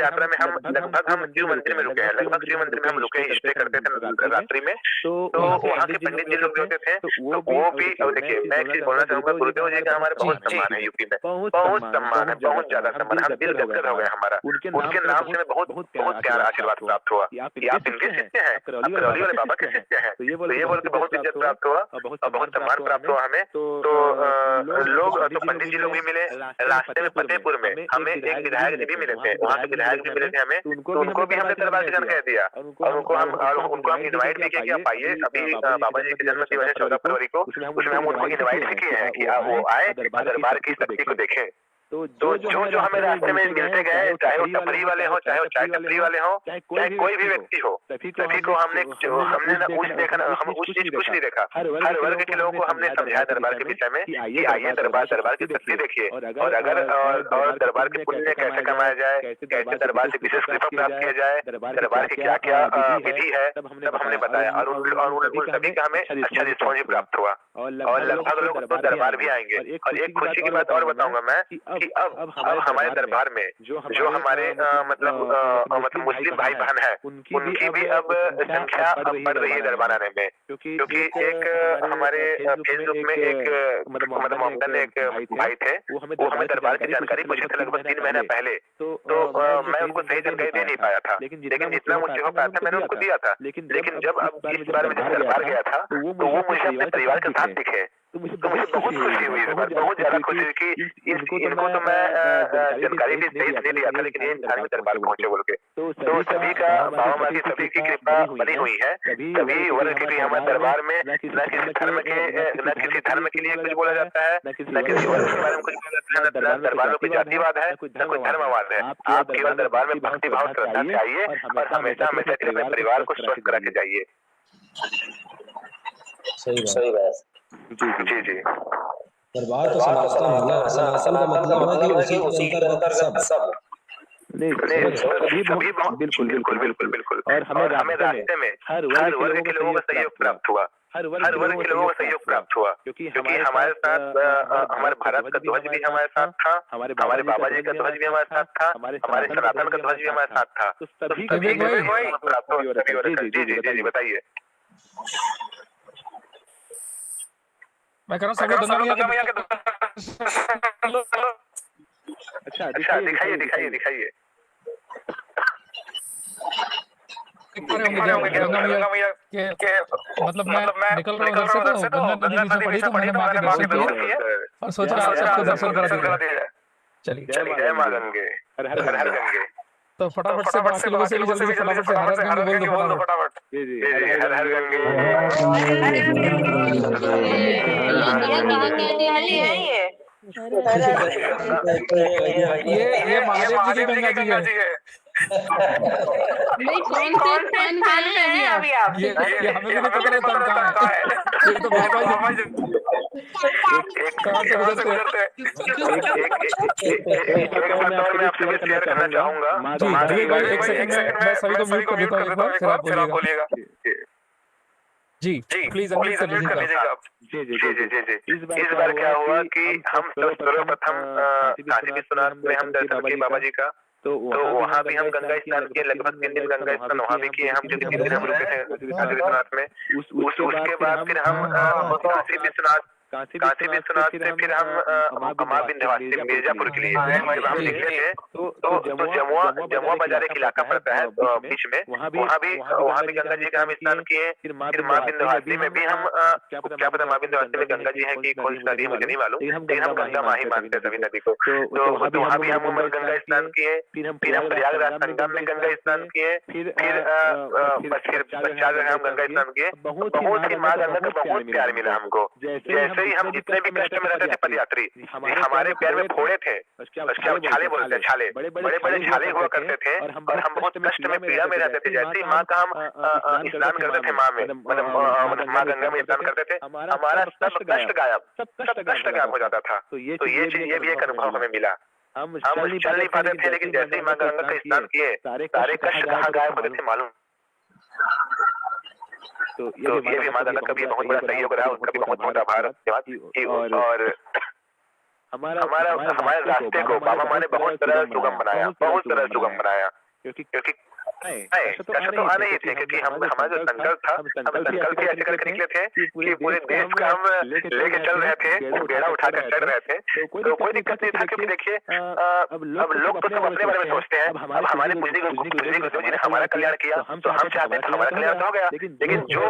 Speaker 2: यात्रा में हम लगभग शिव मंदिर में रुके हैं, लगभग शिव मंदिर में हम रुके हैं, स्टे करते थे रात्रि में। तो वहाँ के पंडित जी लोग होते थे, तो वो भी, देखिए मैं एक चीज बोलना चाहूंगा, गुरुदेव जी का हमारे बहुत सम्मान है यूपी में, बहुत सम्मान है, बहुत ज्यादा सम्मान, हम दिल गदगद हो गए हमारा। उनके नाम से बहुत प्यारा आशीर्वाद प्राप्त हुआ कि आप इनके शिष्य हैं, आप करौली वाले बाबा के शिष्य हैं। तो ये बोल के बहुत इज्जत प्राप्त हुआ और बहुत सम्मान प्राप्त हुआ हमें। तो लोग, तो पंडित जी लोग भी मिले रास्ते में, फतेहपुर में हमें एक विधायक जी भी मिले थे, वहाँ के विधायक भी मिले थे हमें, तो उनको भी हमने दरबार की जानकारी दिया, और उनको हम इनवाइट भी किया कि आप आइए। अभी बाबा जी के जन्म दिवस है 14 फरवरी को, उसमें हम उनको इनवाइट भी किए हैं कि आप वो आए, दरबार की शक्ति को देखें। तो जो हमें रास्ते में मिलते गए, चाहे वो टपरी वाले हो, चाहे वो चाय टपरी वाले हो, चाहे कोई भी व्यक्ति हो, सभी को हमने ना उच्च देखा, हम उस चीज कुछ नहीं देखा। हर वर्ग के लोगों को हमने समझाया दरबार के विषय में कि आइए दरबार की शक्ति देखिए, और दरबार के पुण्य कैसे कमाया जाए, कैसे दरबार से विशेष कृपा प्राप्त किया जाए, दरबार की क्या क्या विधि है, सब हमने बताया। और उन सभी का हमें अच्छा रिस्पॉन्स प्राप्त हुआ, और लगभग लोग तो दरबार भी आएंगे। और एक खुशी की बात और बताऊंगा मैं कि अब हमारे दरबार में जो हमारे मतलब मुस्लिम भाई बहन है, उनकी भी अब संख्या बढ़ रही है दरबार आने में। क्योंकि एक हमारे फेसबुक में एक मतलब मोहम्मदन एक भाई थे, वो हमें दरबार की जानकारी पूछे थे लगभग 3 महीने पहले। तो मैं उनको सही जानकारी दे नहीं पाया था, लेकिन जितना मुझसे हो पाया था मैंने उनको दिया था। लेकिन जब अब इस बार में जब दरबार गया था तो वो मुझे अपने परिवार के साथ दिखे, तो मुझे बहुत खुशी हुई, बहुत ज्यादा खुशी हुई कि इनको तो मैं जानकारी भी सही नहीं दिया था, लेकिन ये इंसान में दरबार पहुंचे बोल के। तो सभी का बाबा माँ की सभी की कृपा बनी हुई है। सभी वर्ग के भी हमारे दरबार में न किसी धर्म के लिए कुछ बोला जाता है, न किसी वर्ग के बारे में कुछ बोला जाता है, न दरबार में कोई जातिवाद है, न कोई धर्मवाद है। आप केवल दरबार में भक्ति भाव श्रद्धा से आइए और हमेशा के लिए परिवार को स्वस्थ करा के जाइए।
Speaker 4: सही बात।
Speaker 2: जी।
Speaker 4: दरबार तो सनातन का मतलब है कि उसी के अंतर्गत सब
Speaker 2: बिल्कुल। और हमें रास्ते में हर वर्ग के लोगों का सहयोग प्राप्त हुआ, हर वर्ग के लोगों का सहयोग प्राप्त हुआ। क्योंकि हमारे साथ हमारे भारत का ध्वज भी हमारे साथ था, हमारे बाबा जी का ध्वज भी हमारे साथ था, हमारे सनातन का ध्वज भी हमारे साथ था। तो सभी प्राप्त हुआ। जी बताइए।
Speaker 3: मैं कह रहा हूँ गंगा मैया
Speaker 2: अच्छा दिखाइए।
Speaker 3: गंगा मैया कि मतलब मैं निकल रहा हूँ उधर से, तो गंगा नदी पीछे पड़ी, तो मैंने माँ के दर्शन किए और सोचा आपको दर्शन करा दिया जाए। चलिए
Speaker 2: जय माँ गंगे, हर हर गंगे।
Speaker 3: तो फटाफट से बाकी लोगों से भी जल्दी से फटाफट से हर हर गंगे बोल दो फटाफट।
Speaker 2: जी जी, हर हर गंगे।
Speaker 3: ये महादेव जी की गंगा जी है।
Speaker 5: नहीं, कौन से स्थान पे हैं अभी आप?
Speaker 3: ये हमें भी नहीं पता कहाँ है। ये तो बाबा जी कहाँ से गुजरते हैं।
Speaker 2: एक बात और मैं आपसे शेयर करना चाहूंगा।
Speaker 3: एक सेकंड मैं सभी को म्यूट कर देता हूँ एक बार, फिर आप बोलिएगा। जी प्लीज अनम्यूट कर लीजिएगा आप।
Speaker 2: जी। इस बार क्या हुआ कि हम सर्वप्रथम काशी विश्वनाथ में हम दर्शन किए बाबा जी का, तो वहाँ भी हम गंगा स्नान किए, लगभग 3 दिन गंगा स्नान वहाँ भी किए हम, क्योंकि 3 दिन हम रुके थे काशी विश्वनाथ में। उसके बाद फिर हम काशी विश्वनाथ से फिर हम माँ विंध्यवासिनी मिर्जापुर के लिए जब हम निकले थे, तो जमुआ बाजार एक इलाका पड़ता है बीच में, वहाँ भी गंगा जी का हम स्नान किए। फिर माँ विंध्यवासिनी में भी हम, क्या पता माँ विंध्यवासिनी में गंगा जी है कि कौन सी नदी मुझे नहीं मालूम, लेकिन हम गंगा माँ ही मानते हैं सभी नदी को। तो वहाँ भी हम गंगा स्नान किए। फिर हम प्रयागराज संगम में गंगा स्नान किए। फिर 4 जगह हम गंगा स्नान किए। बहुत ही माँ गंगा का बहुत प्यार मिला हमको। जैसे ही हम जितने भी कष्ट में रहते थे पदयात्री, हमारे पैर में फोड़े थे, उसके हम छाले बोलते हैं, छाले, बड़े बड़े छाले हुआ करते थे, और हम बहुत कष्ट में पीड़ा में रहते थे। जैसे ही माँ का हम स्नान करते थे, माँ में मतलब माँ गंगा में स्नान करते थे, हमारा सब कष्ट गायब हो जाता था। तो ये भी एक अनुभव हमें मिला। हम चल नहीं पाते थे, लेकिन जैसे ही माँ गंगा का स्नान किए, सारे कष्ट कहाँ गायब होते थे मालूम। तो ये भी माँ गंगा का भी बहुत बड़ा सहयोग रहा, उसका भी बहुत आभार। और हमारे रास्ते को बाबा माँ ने बहुत सरल सुगम बनाया, क्योंकि कष्ट तो आने ही थे, क्योंकि हमारा जो संकल्प था, हम संकल्प भी ऐसे करके निकले थे कि पूरे देश का हम लेके चल रहे थे, बेड़ा उठाकर चढ़ रहे थे। तो कोई दिक्कत नहीं था, क्योंकि देखिए अब लोग तो सब अपने बारे में सोचते हैं। अब हमारे पूजनी गुरुदेव जी ने हमारा कल्याण किया, तो हम चाहते हैं हमारा कल्याण तो हो गया, लेकिन जो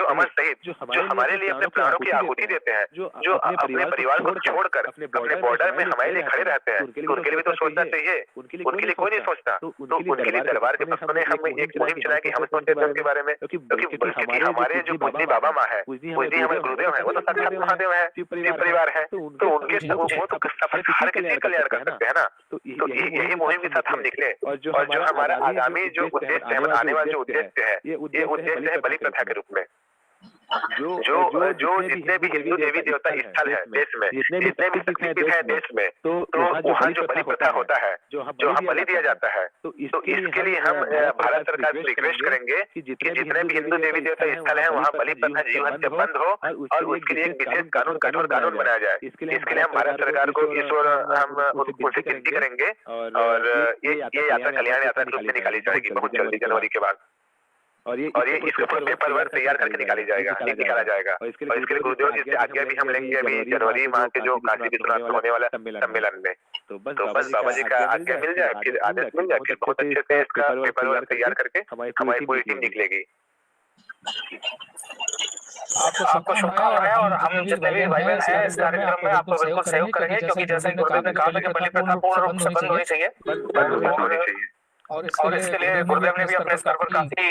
Speaker 2: अमर शहीद जो हमारे लिए अपने प्राणों की आहुति देते हैं, जो अपने परिवार को छोड़कर अपने बॉर्डर में हमारे लिए खड़े रहते हैं, तो उनके लिए भी तो सोचना चाहिए। उनके लिए कोई नहीं सोचता। तो उनके दरबार के भक्तों ने हम एक मुहिम चलाई कि हम सोचते थे उनके बारे में, क्योंकि हमारे जो पूजनी बाबा माँ है, पूजनी हमारे गुरुदेव है, वो तो साक्षात महादेव है, शिव परिवार है। तो उनके वो तो हर किसी कल्याण कर सकते हैं ना। तो यही मुहिम के साथ हम निकले। और जो हमारा आगामी जो उद्देश्य है, आने वाला जो उद्देश्य है, ये उद्देश्य है बलि प्रथा के रूप में। जो जितने भी हिंदू देवी देवता स्थल है देश में, जितने भी शक्तिपीठ है देश में, तो वहाँ जो बलि प्रथा होता है, जो हम बलि दिया जाता है, तो इसके लिए हम भारत सरकार से रिक्वेस्ट करेंगे कि जितने भी हिंदू देवी देवता स्थल है, वहाँ बलि प्रथा जीवन से बंद हो, और उसके लिए एक विशेष कानून, कठोर कानून बनाया जाए। इसके लिए हम भारत सरकार को इस ओर हम उनसे विनती करेंगे, और ये यात्रा कल्याण यात्रा के रूप में निकाली जाएगी बहुत जल्दी, जनवरी के बाद। और ये इसके ऊपर पेपर वर्क तैयार करके निकाला जाएगा। और इसके लिए गुरुदेव जी से आज्ञा भी हम लेंगे अभी जनवरी माह के जो काशी विश्वनाथ में होने वाला सम्मेलन में। तो बस बाबा जी का आज्ञा मिल जाए, फिर आदेश मिल जाए, फिर बहुत अच्छे से इसका पेपर वर्क तैयार करके हमारी पूरी टीम निकलेगी।
Speaker 3: आपको शुभकामनाएं, और हम जितने भी भाई बहन हैं इस कार्यक्रम में आपको बिल्कुल सहयोग करेंगे, क्योंकि जैसे गुरुदेव ने कहा था कि बलि प्रथा पूर्ण रूप से बंद होनी चाहिए। और इसके लिए गुरुदेव ने भी अपने स्तर पर काफी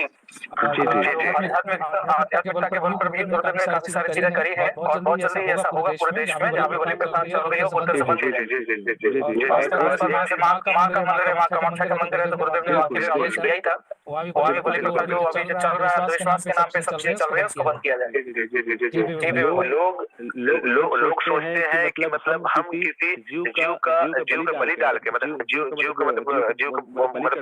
Speaker 3: आध्यात्मिकता के बल पर भी गुरुदेव ने काफी सारी चीजें करी है, और बहुत जल्दी ऐसा होगा पूरे देश में जहाँ भी बलि प्रथा चल रही हो बुद्ध समाज माँ का मंदिर है, माँ कामाख्या का मंदिर है, तो गुरुदेव ने आदेश दिया ही था वहाँ भी बलि प्रथा जो अभी चल रहा है विश्वास के नाम पे सब चीजें चल रही है, उसको बंद किया जाए। लोग सोचते हैं कि मतलब हम किसी जीव का बलि डाल के, मतलब जीव को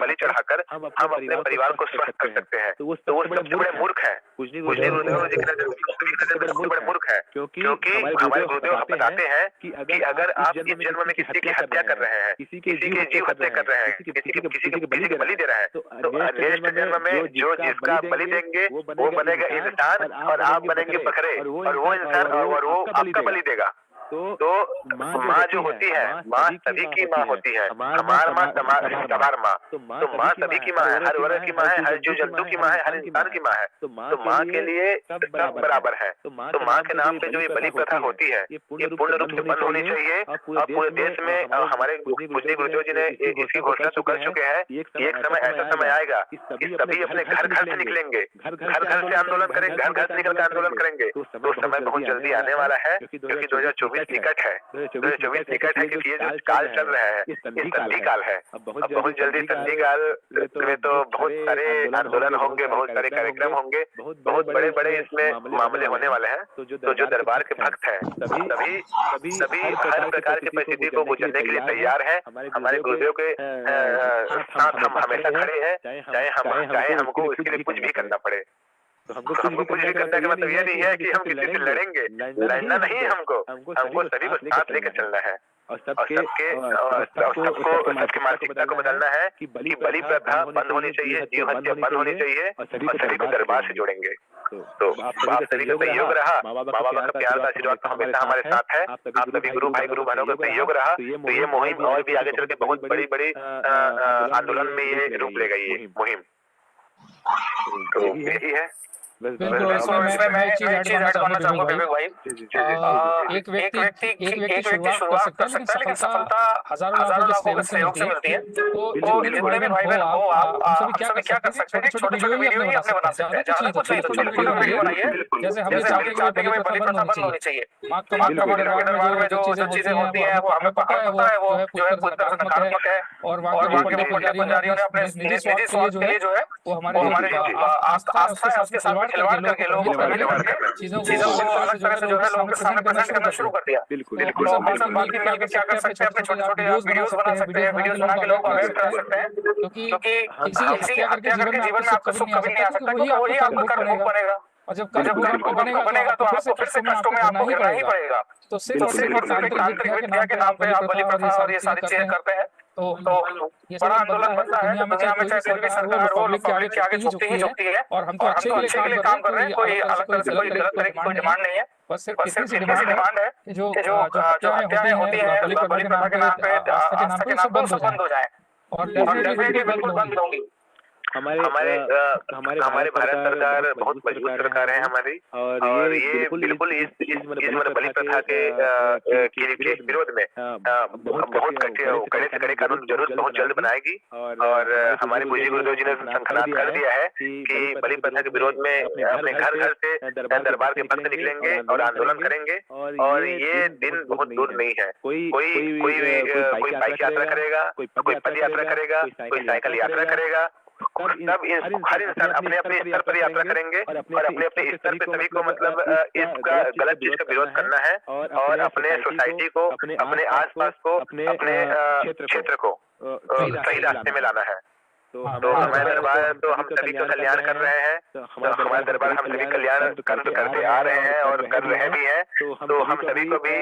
Speaker 3: बलि चढ़ाकर हम अपने परिवार को स्वस्थ कर सकते हैं। तो वो सबसे बड़े मूर्ख है, पूजनी गुरुदेव जी की नजर सबसे बड़े मूर्ख है, क्योंकि हमारे गुरुदेव हमें बताते हैं कि अगर आप इस जन्म में किसी की हत्या कर रहे हैं, किसी के जीव हत्या कर रहे हैं, किसी के बलि दे रहे हैं, तो नेक्स्ट जन्म में जो जिसका बलि देंगे वो बनेगा इंसान, और आप बनेंगे बकरे, और वो इंसान और वो आपका बलि देगा।
Speaker 2: तो माँ जो होती है, माँ सभी की माँ होती है। हमार माँ तमार माँ, तो माँ सभी की माँ है, हर वर्ग की माँ है, हर जीव जंतु की माँ है, हर इंसान की माँ है। तो माँ के लिए सब बराबर है। तो माँ के नाम पे जो ये बलि प्रथा होती है, ये पूर्ण रूप से बंद होनी चाहिए। और पूरे देश में हमारे पूजनीय गुरुदेव जी ने इसकी घोषणा तो कर चुके हैं। एक समय ऐसा समय आएगा कि सभी अपने घर घर से निकलेंगे, घर घर से आंदोलन करेंगे, घर घर से निकल कर आंदोलन करेंगे। तो समय बहुत जल्दी आने वाला है, क्योंकि 2024 निकट है। 2024 निकट है, क्योंकि ये जो काल चल रहा है ये संधि काल है। अब बहुत जल्दी संधि काल में तो बहुत सारे आंदोलन होंगे, बहुत सारे कार्यक्रम होंगे, बहुत बड़े बड़े इसमें मामले होने वाले हैं। तो जो दरबार के भक्त हैं सभी हर प्रकार की परिस्थिति को गुजरने के लिए तैयार है। हमारे गुरुदेव के साथ हम हमेशा खड़े हैं, चाहे हमको इसके लिए कुछ भी करना पड़े। तो हमको कुछ भी करने का मतलब ये नहीं है कि हम किसी से लड़ेंगे, लड़ना नहीं है हमको सभी को साथ लेकर चलना है। और सबके मानसिकता को बदलना है कि बलि प्रथा बंद होनी चाहिए, जीव हत्या बंद होनी चाहिए, और सभी को दरबार से जोड़ेंगे। तो आप सभी का सहयोग रहा, माँ बाबा का प्यार का आशीर्वाद तो हमेशा हमारे साथ है। आप सभी गुरु भाई गुरु बहनों का सहयोग रहा तो ये मुहिम और भी आगे चल के बहुत बड़ी आंदोलन में ये रूप ले गई है मुहिम। तो यही है।
Speaker 3: बिल्कुल, इसमें मैं एक चीज ऐड करना चाहूंगा विवेक भाई। एक व्यक्ति शुरुआत कर सकता है, लेकिन सफलता हजारों लोगों के सहयोग से मिलती है। तो जितने भी भाई बहन हो, आप सभी क्या कर सकते हैं, छोटे वीडियो ही अपने बना सकते हैं। ज्यादा कुछ नहीं तो छोटे वीडियो बनाइए, जैसे हम चाहते हैं बलि प्रथा बंद होनी चाहिए। माँ के दरबार में जो चीजें होती है वो हमें पता है, वो जो है पूरी तरह से नकारात्मक है। और वहाँ के पुजारियों ने अपने निजी स्वार्थ के लिए जो है वो हमारे आस्था है उसके साथ खिलवाड़ करके लोगों को चीजों को अलग तरह से जो है लोगों के सामने प्रेजेंट करना शुरू कर दिया।
Speaker 2: बिल्कुल
Speaker 3: हम सब बात करके क्या कर सकते हैं, अपने छोटे वीडियोस बना सकते हैं, वीडियोस बना के लोगों को अवेयर कर सकते हैं। क्योंकि किसी हत्या करके जीवन में आपका सुख कभी नहीं आ सकता, क्योंकि वही आपका कर्म भोग बनेगा। और जब कर्म बनेगा तो आपको फिर से कष्टों में आपको गिरना ही पड़ेगा। तो सिर्फ और तांत्रिक विद्या के नाम पे आप बलि प्रथा और ये सारी चीजें करते हैं तो ये बड़ा आंदोलन बनता है। दुनिया में चाहे कोई भी सरकार हो, पब्लिक के आगे झुकती है। और हम तो अच्छे के लिए काम कर रहे हैं, कोई अलग तरह से कोई गलत तरह की कोई डिमांड नहीं है। बस सिर्फ इतनी सी डिमांड है कि जो हत्याएं होती हैं बलि प्रथा के नाम पे, आस्था के नाम पे, सब बंद हो जाए। और डेफिनेटली बिल्कुल बंद होंगी। हमारे भारत सरकार बहुत मजबूत सरकार है हमारी, और ये बिल्कुल इस बलि प्रथा के विरोध में बहुत कड़े से कड़े कानून जरूर बहुत जल्द बनाएगी। और हमारे पूज्य गुरुदेव जी ने संकल्प कर दिया है कि बलि प्रथा के विरोध में अपने घर घर से दरबार के भक्त निकलेंगे और आंदोलन करेंगे। और ये दिन बहुत दूर नहीं है। कोई बाइक यात्रा करेगा, कोई पद यात्रा करेगा, कोई साइकिल यात्रा करेगा। तब हर इंसान अपने अपने स्तर पर यात्रा करेंगे और अपने अपने स्तर पे सभी को मतलब इसका गलत चीज का विरोध करना है और अपने सोसाइटी को, अपने आसपास को, अपने क्षेत्र को सही रास्ते में लाना है। तो हमारे दरबार तो हम सभी का कल्याण कर रहे हैं। तो हमारे दरबार हम सभी कल्याण करते आ रहे हैं और कर रहे भी हैं। तो हम सभी को भी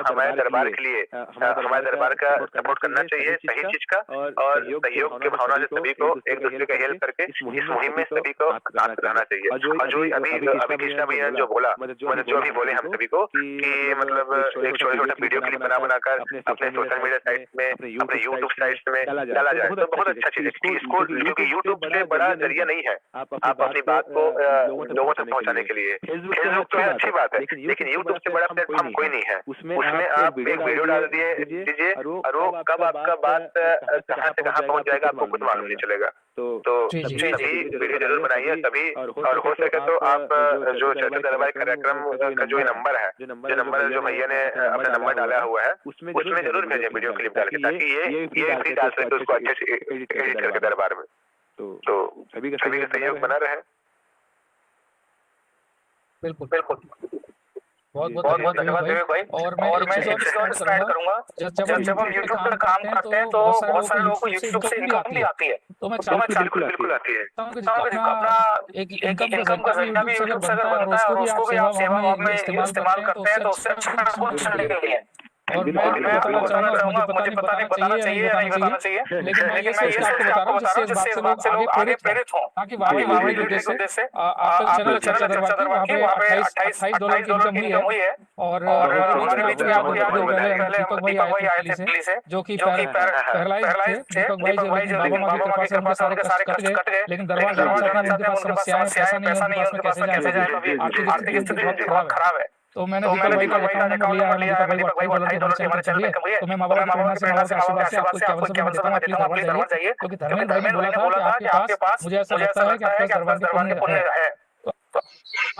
Speaker 3: हमारे दरबार के लिए हमारे दरबार का सपोर्ट करना चाहिए, सही चीज का, और सहयोग की भावना से सभी को एक दूसरे का हेल्प करके इस मुहिम में सभी को साथ रहना चाहिए। और जो अभी कृष्णा भैया जो बोला, मतलब जो अभी बोले हम सभी को कि मतलब एक छोटा वीडियो क्लिप बनाकर अपने सोशल मीडिया साइट में, अपने यूट्यूब साइट में डाला जाए तो बहुत अच्छा चीज है। इसको क्योंकि यूट्यूब से बड़ा जरिया नहीं है आप अपनी बात को लोगों तक पहुंचाने के लिए। फेसबुक तो है अच्छी बात है, लेकिन यूट्यूब से बड़ा प्लेटफॉर्म कोई नहीं है। उसमें आप एक वीडियो डाल दीजिए और वो कब आपका बात कहाँ से कहाँ पहुंच जाएगा आपको खुद मालूम नहीं चलेगा। तो सभी वीडियो जरूर बनाइए सभी, और हो सके तो आप जो चर्चा धारावाहिक कार्यक्रम का जो नंबर है, जो भैया ने अपना नंबर डाला हुआ है, उसमें जरूर भेजें वीडियो क्लिप डाल के, ताकि ये भी डाल सके उसको अच्छे से एडिट करके दरबार में। तो सभी का सहयोग बना रहे। बिल्कुल बहुत धन्यवाद विवेक भाई। और मैं एक चीज और ऐड करूंगा, जब हम यूट्यूब पर काम करते हैं तो बहुत सारे लोगों को यूट्यूब से इनकम भी आती है। तो मैं बिल्कुल आती है। अपना एक इनकम का जरिया भी यूट्यूब से अगर बनता है और उसको भी आप सेवा में इस्तेमाल करते हैं तो उससे अच्छा कुछ नहीं है। और मैं बताना चाहूंगा, मुझे पता नहीं बताना चाहिए या नहीं बताना चाहिए, लेकिन मैं ये सोच के आपको बता रहा हूँ जिससे इस बात से लोग आगे प्रेरित हों, ताकि वाकई वीडियो से आपका चैनल चर्चा दरबार की वहाँ पे $28 की इनकम हुई है। और हमारे बीच में आपको याद होगा पहले दीपक भाई आए थे दिल्ली से, जो कि पैरालाइज थे दीपक भाई, जो लेकिन बाबा माँ की कृपा से उनके सारे कष्ट कट गए, लेकिन दरबार जाना चाहते हैं, उनके पास समस्याएं, पैसा नहीं है उनके पास में कैसे जाए, आर्थिक स्थिति बहुत खराब है। तो मैंने दीपक भाई का अकाउंट नंबर लिया, दीपक भाई को $28 हमारे चैनल पे कम हुए, तो मैं माँ बाबा की प्रेरणा से आशीर्वाद से आपको 51 रुपए देता हूँ, प्लीज दरबार जाइए, क्योंकि धर्मेंद्र भाई ने बोला था कि आपके पास, मुझे ऐसा लगता है कि आपके पास दरबार के पुण्य है, तो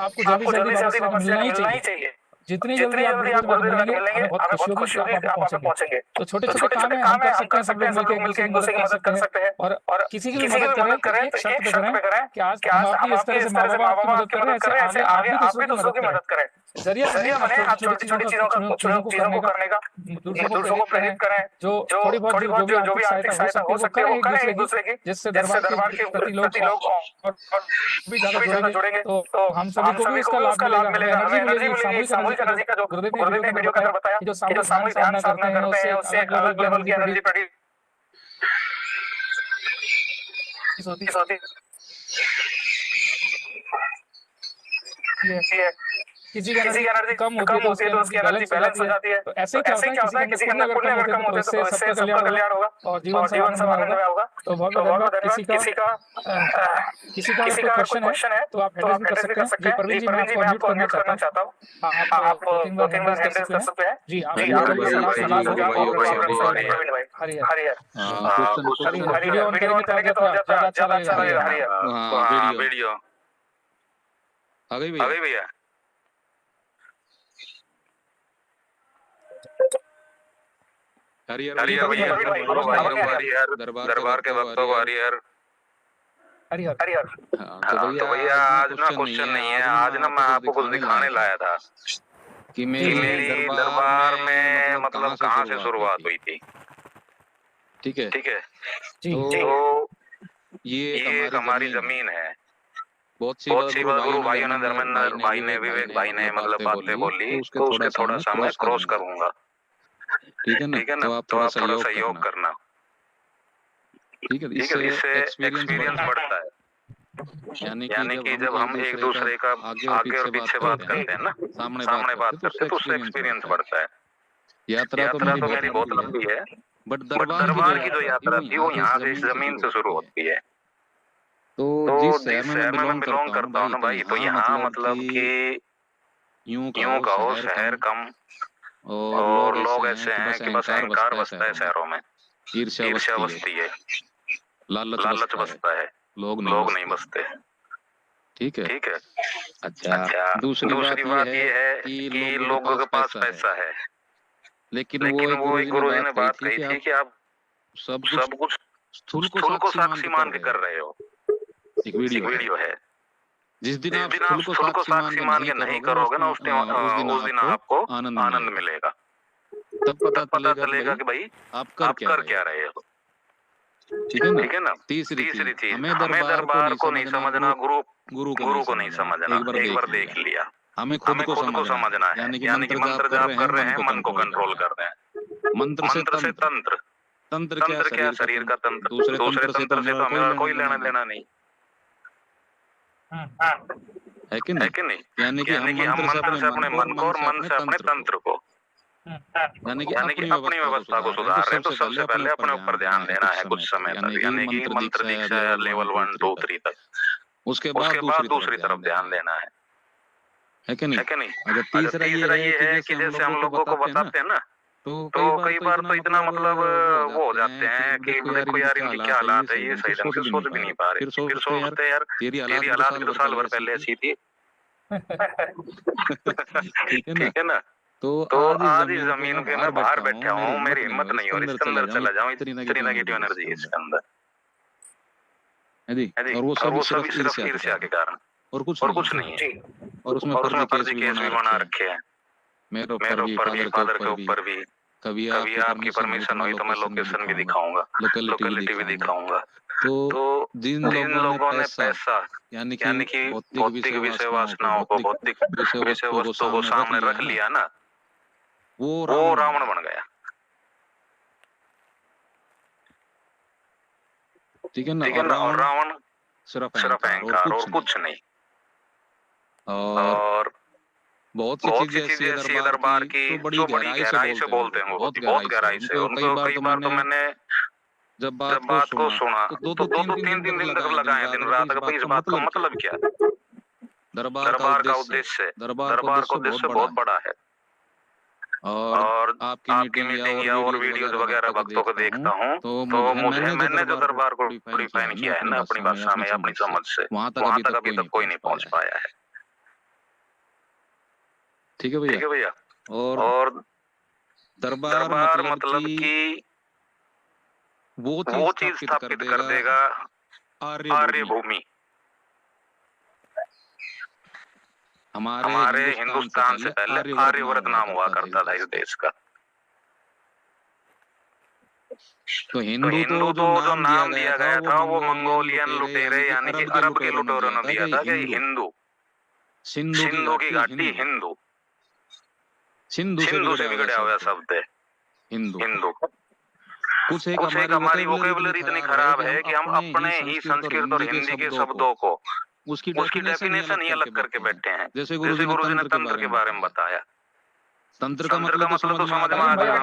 Speaker 3: आपको जल्दी जल्दी बाबा से मिलना ही चाहिए। जितनी जल्दी आप गुरुदेव मिलेंगे हमें बहुत खुशी होगी कि आप पहुंचेंगे। तो छोटे छोटे काम है, हम कर सकते हैं, सब लोग मिलकर एक दूसरे की मदद कर सकते हैं, और किसी की भी मदद करें एक शर्त पे करें कि आज हम आपकी इस तरह से माँ बाबा की मदद कर रहे हैं, ऐसे आगे आप भी दूसरों की मदद करें। जरिया बने आप छोटी छोटी चीजों को करने का, दूसरों को प्रेरित करें, जो थोड़ी बहुत जो भी आर्थिक सहायता हो सकती है वो करें एक दूसरे की, जिससे दरबार के प्रति लोग और भी ज्यादा जुड़ेंगे, तो हम सभी को भी इसका लाभ मिलेगा, हमें एनर्जी मिलेगी, सामूहिक एनर्जी का जो गुरुदेव ने वीडियो के अंदर बताया कि जो सामूहिक ध्यान साधना करते हैं उससे एक अलग लेवल की एनर्जी प्रोड्यूस होती है। किसी की एनर्जी कम होती है तो उसकी एनर्जी बैलेंस हो जाती है। तो ऐसे ही क्या होता है, किसी के अंदर पुण्य अगर कम होते तो इससे सबका कल्याण होगा और जीवन समानंद में होगा। तो बहुत धन्यवाद। किसी का क्वेश्चन है तो आप एड्रेस भी कर सकते हैं। प्रवीण जी, मैं आपको अनम्यूट करना चाहता हूँ, आप 2-3 बार हैंड कर सकते हैं। जी आप वीडियो ऑन करेंगे तो ज्यादा अच्छा लगेगा।
Speaker 1: वीडियो आ गई भैया। हरिहर दरबार के भक्तों को हरिहर। तो भैया आज ना क्वेश्चन नहीं है, आज ना मैं आपको कुछ दिखाने लाया था कि मेरी दरबार में मतलब कहाँ से शुरुआत हुई थी। ठीक है तो ये हमारी जमीन है। बहुत सी बार गुरु भाइयों ने, धर्मेंद्र भाई ने, विवेक भाई ने मतलब बातें बोली, तो उसके थोड़ा सा मैं क्रॉस करूंगा। ठीक है ना, तो आप थोड़ा सहयोग करना। ठीक है, इससे एक्सपीरियंस बढ़ता है। यानी कि जब हम एक दूसरे का आगे और पीछे बात करते हैं ना, सामने बात करते हैं, तो उससे एक्सपीरियंस बढ़ता है। यात्रा तो मेरी बहुत लंबी है, बट दरबार की जो यात्रा थी वो यहाँ से, इस जमीन से शुरू होती है। तो जिस शहर में मैं बिलोंग करता हूँ ना भाई, तो यहाँ मतलब कि यूं कहो शहर कम और लोग ऐसे हैं कि बस अहंकार बसता है शहरों में, ईर्ष्या बसती है, लालच बसता है, लोग नहीं बसते। ठीक है। अच्छा दूसरी बात ये है कि लोगों के पास पैसा है, लेकिन वो एक गुरुजी ने बात कही थी कि आप सब कुछ स्थूल को साक्षी मान के कर रहे हो। एक वीडियो है, जिस दिन आप स्थूल को साक्षी मान के नहीं करोगे ना, उस दिन आपको आनंद मिलेगा। तब पता चलेगा कि भाई आप कर क्या रहे हो। ठीक है ना। तीसरी चीज, हमें दरबार को नहीं समझना, गुरु को नहीं समझना। एक बार देख लिया, हमें खुद को समझना है। यानी कि मंत्र जाप कर रहे हैं, मन को कंट्रोल कर रहे हैं। मंत्र से तंत्र क्या, शरीर का तंत्र। दूसरे तंत्र से तो हमें कोई लेना देना नहीं है कि नहीं। यानी कि हम मंत्र से अपने मन को और मन से अपने तंत्र को, यानी कि अपनी व्यवस्था को सुधार रहे हैं। तो सबसे पहले अपने ऊपर ध्यान देना है कुछ समय तक, यानी कि मंत्र दीक्षा लेवल 1, 2, 3 तक। उसके बाद दूसरी तरफ ध्यान देना है कि नहीं। अगर तीसरा ये है कि जैसे हम लोगों को बताते हैं ना, तो कई बार तो इतना मतलब वो हो जाते हैं कि देखो यार इनकी क्या हालात है, ये सही ढंग से सोच भी नहीं पा रहे। फिर सोचते हैं यार तेरी हालात भी तो साल भर पहले ऐसी थी। ठीक है ना। तो आज इस जमीन के मैं बाहर बैठा हूँ, मेरी हिम्मत नहीं हो रही इसके अंदर चला जाऊँ, इतनी नेगेटिव एनर्जी इसके अंदर। और वो सब सिर्फ ईर्ष्या के कारण, और कुछ नहीं है। और उसमें फर्जी केस भी बना रखे हैं, मेरे ऊपर भी, फादर के ऊपर भी। कभी आपकी परमिशन हुई तो मैं लोकेशन भी दिखाऊंगा, लोकेलिटी भी दिखाऊंगा। तो जिन लोगों ने पैसा यानी कि भौतिक विषय वासनाओं को, भौतिक विषय वस्तुओं को सामने रख लिया ना,
Speaker 6: वो रावण बन गया।
Speaker 1: ठीक है ना,
Speaker 6: और रावण
Speaker 1: सिर्फ
Speaker 6: सिर्फ अहंकार और कुछ नहीं। और
Speaker 1: बहुत सी चीजें ऐसी है दरबार की
Speaker 6: तो बड़ी गहराई से बोलते हैं वो, बहुत गहराई से। उनको कई बार तो मैंने
Speaker 1: जब
Speaker 6: जब बात को सुना तो 2-3 दिन तक लगाए दिन रात इस बात का मतलब क्या है। दरबार का उद्देश्य दरबार का उद्देश्य बहुत बड़ा है। और आपकी मीटिंग या और वीडियोस वगैरह भक्तों को देखता हूँ तो मैंने जो दरबार को डिफाइन किया है ना अपनी भाषा में, अपनी समझ से, वहां तक अभी तक कोई नहीं पहुंच पाया है।
Speaker 1: ठीक है भैया।
Speaker 6: और
Speaker 1: दरबार
Speaker 6: मतलब कि वो चीज स्थापित कर देगा आर्य भूमि। हमारे हिंदुस्तान से पहले आर्यवर्त नाम हुआ करता था इस देश का।
Speaker 1: तो हिंदू तो जो नाम दिया गया था वो मंगोलियन लुटेरे यानी कि
Speaker 6: अरब के लुटेरों ने दिया था कि हिंदू, सिंधु की घाटी हिंदू, सिंधु से बिगड़ा हुआ शब्द है हिंदू।
Speaker 1: कुछ एक
Speaker 6: हमारी वोकेबुलरी इतनी खराब है कि हम अपने ही संस्कृत और हिंदी के शब्दों को उसकी डेफिनेशन ही अलग करके बैठे हैं। जैसे गुरुजी ने तंत्र के बारे में बताया।
Speaker 1: तंत्र का मतलब
Speaker 6: तो समझ में आ गया।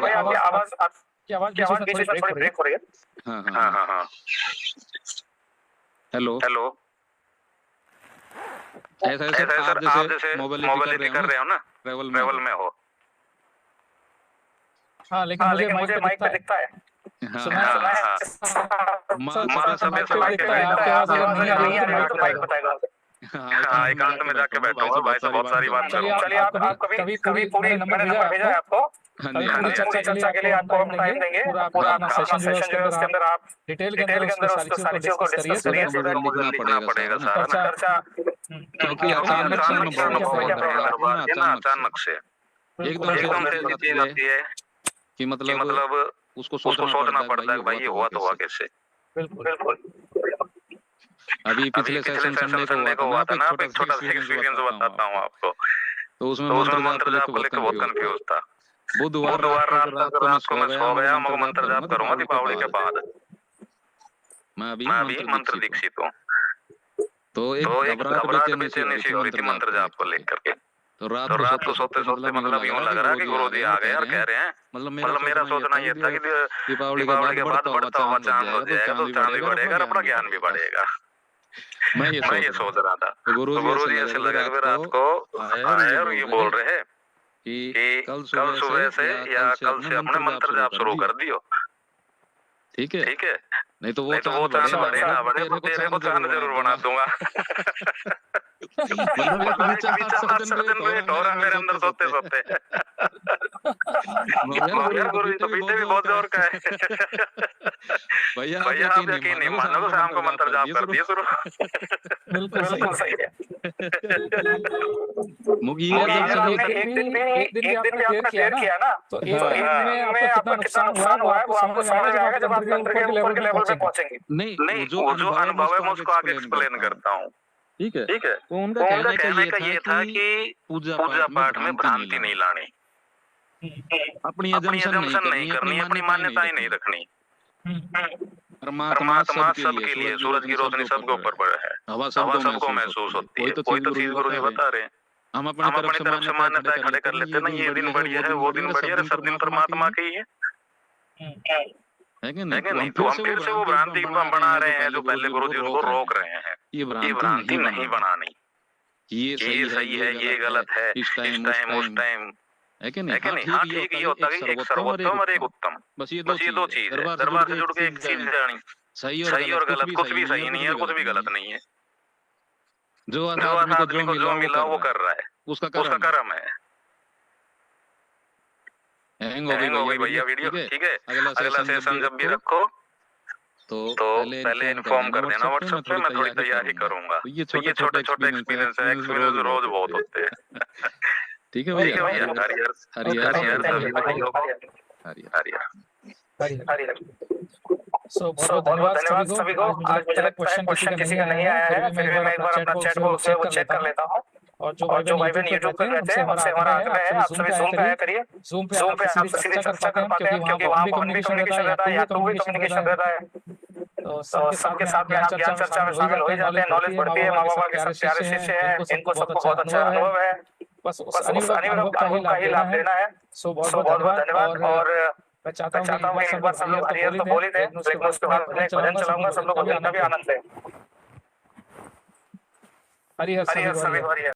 Speaker 3: आवाज बीच में थोड़ी ब्रेक हो रही है।
Speaker 6: हाँ।
Speaker 1: हेलो ऐसा
Speaker 6: सर, आप जैसे मोबाइल कर रहे हो ना, ट्रेवल में हो।
Speaker 3: हाँ, लेकिन मुझे माइक पे दिखता है।
Speaker 6: हाँ, एकांत में जाके बैठूंगा भाई, तो बहुत सारी बात करूंगा।
Speaker 3: चलिए आप कभी पूरी नंबर भेजा है आपको, चर्चा के लिए आपको हम टाइम देंगे। पूरा अपना सेशन जो है उसके अंदर आप डिटेल के अंदर उसको सारी चीजों को डिस्कस करिए।
Speaker 6: मुझे लिखना पड़ेगा सारा
Speaker 3: चर्चा
Speaker 1: क्योंकि अचानक
Speaker 6: से
Speaker 1: एकदम से
Speaker 6: चीज आती है
Speaker 1: कि मतलब उसको
Speaker 6: सोचना पड़ता है भाई ये हुआ तो हुआ कैसे।
Speaker 3: बिल्कुल।
Speaker 1: अभी पिछले सेशन संडे को हुआ था ना,
Speaker 6: एक छोटा सा एक्सपीरियंस बताता हूँ आपको।
Speaker 1: तो उसमें
Speaker 6: मंत्र जाप को लेकर बहुत कंफ्यूज था। बुधवार रात को मैं सो गया, मैं मंत्र जाप करूंगा दीपावली के बाद। मैं अभी मंत्र दीक्षित हूँ। तो एक घबराहट बेचैनी सी हो रही थी मंत्र जाप को लेकर के। तो रात को सोते मतलब यूं लग रहा कि गुरुजी आ गए और कह रहे हैं, मतलब मेरा सोचना ये था कि दीपावली के बाद बढ़ता हुआ चांद हो जाएगा, तो चांद भी बढ़ेगा और अपना ज्ञान भी बढ़ेगा। मैं ये सोच रहा था। तो गुरुजी ऐसे लगा कि रात को आए और ये बोल रहे हैं कि कल सुबह से या कल से अपने मंत्र जाप शुरू कर दियो।
Speaker 1: ठीक है, नहीं तो वो
Speaker 6: चांद बढ़ेगा, तेरे को चांद जरूर बना दूंगा। मेरे अंदर सोते यार गुरुजी तो पीछे भी बहुत जोर का है।
Speaker 1: भैया
Speaker 6: आप यकीन नहीं मानोगे, शाम को मंत्र जाप कर दिए शुरू।
Speaker 3: बिल्कुल सही है। एक दिन भी आपने क्लियर किया ना, तो एक दिन में आपका कितना नुकसान हुआ है वो आपको समझ आएगा जब आप तंत्र के ऊपर के लेवल पे पहुंचेंगे।
Speaker 1: नहीं, जो अनुभव है मैं उसको आगे
Speaker 6: एक्सप्लेन करता हूँ।
Speaker 1: ठीक है।
Speaker 6: तो उनका कहने का ये था कि पूजा पाठ में भ्रांति नहीं लानी,
Speaker 1: अपनी
Speaker 6: अजम्पशन नहीं करनी, अपनी मान्यता ही नहीं रखनी। परमात्मा सबके लिए, सूरज की रोशनी सबके ऊपर है, हवा सबको महसूस होती है। कोई तो चीज गुरुजी बता रहे हैं, हम अपनी तरफ से मान्यता खड़े कर लेते हैं ना, ये दिन बढ़िया है, वो दिन बढ़िया है, सब दिन परमात्मा के ही है कि नहीं? तो हम फिर से वो भ्रांति बना रहे हैं जो पहले गुरुजी उनको रोक रहे हैं। ये भ्रांति नहीं बनानी, ये सही है, ये गलत है, इस टाइम उस टाइम है कि नहीं? हाँ ठीक, ये होता है एक सर्वोत्तम और एक उत्तम, बस ये दो चीज है। दरबार से जुड़ के एक चीज जानी, सही और गलत कुछ भी सही नहीं है, कुछ भी गलत नहीं है। जो आदमी को जो मिला वो कर रहा है, उसका कर्म है। हैंग हो गई भैया वीडियो, ठीक है? अगला सेशन जब भी रखो तो पहले इन्फॉर्म कर देना व्हाट्सएप पे, मैं थोड़ी तैयारी करूंगा। ये छोटे एक्सपीरियंस है, एक्सपीरियंस रोज बहुत होते हैं।
Speaker 1: ठीक है भैया,
Speaker 6: हरियर। सो बहुत धन्यवाद सभी को। आज मुझे लगता है क्वेश्चन किसी का नहीं आया है, फिर भी मैं एक बार अपना चैट बॉक्स है वो चेक कर लेता हूँ
Speaker 3: और जो भाई बहन यूट्यूब पर रहते हैं उनसे हमारा आग्रह है आप सभी जूम पे आया करिए। जूम पे आप सीधी चर्चा कर पाते हैं क्योंकि वहाँ पर वन भी कम्युनिकेशन रहता है, यहाँ टू भी कम्युनिकेशन रहता है। तो सबके साथ में आप ज्ञान चर्चा में शामिल हो ही जाते हैं, नॉलेज बढ़ती है, माँ बाबा के सब प्यारे शिष्य हैं, इनको सबको बहुत अच्छा अनुभव है। बस उस अनुभव का ही लाभ लेना है। सो बहुत बहुत धन्यवाद। और मैं चाहता हूँ कि एक बार सब लोग हरिहर तो बोल ही थे, लेकिन उसके बाद मैं एक भजन चलाऊंगा, सब लोग भजन का भी आनंद लें। हरिहर सभी हरिहर।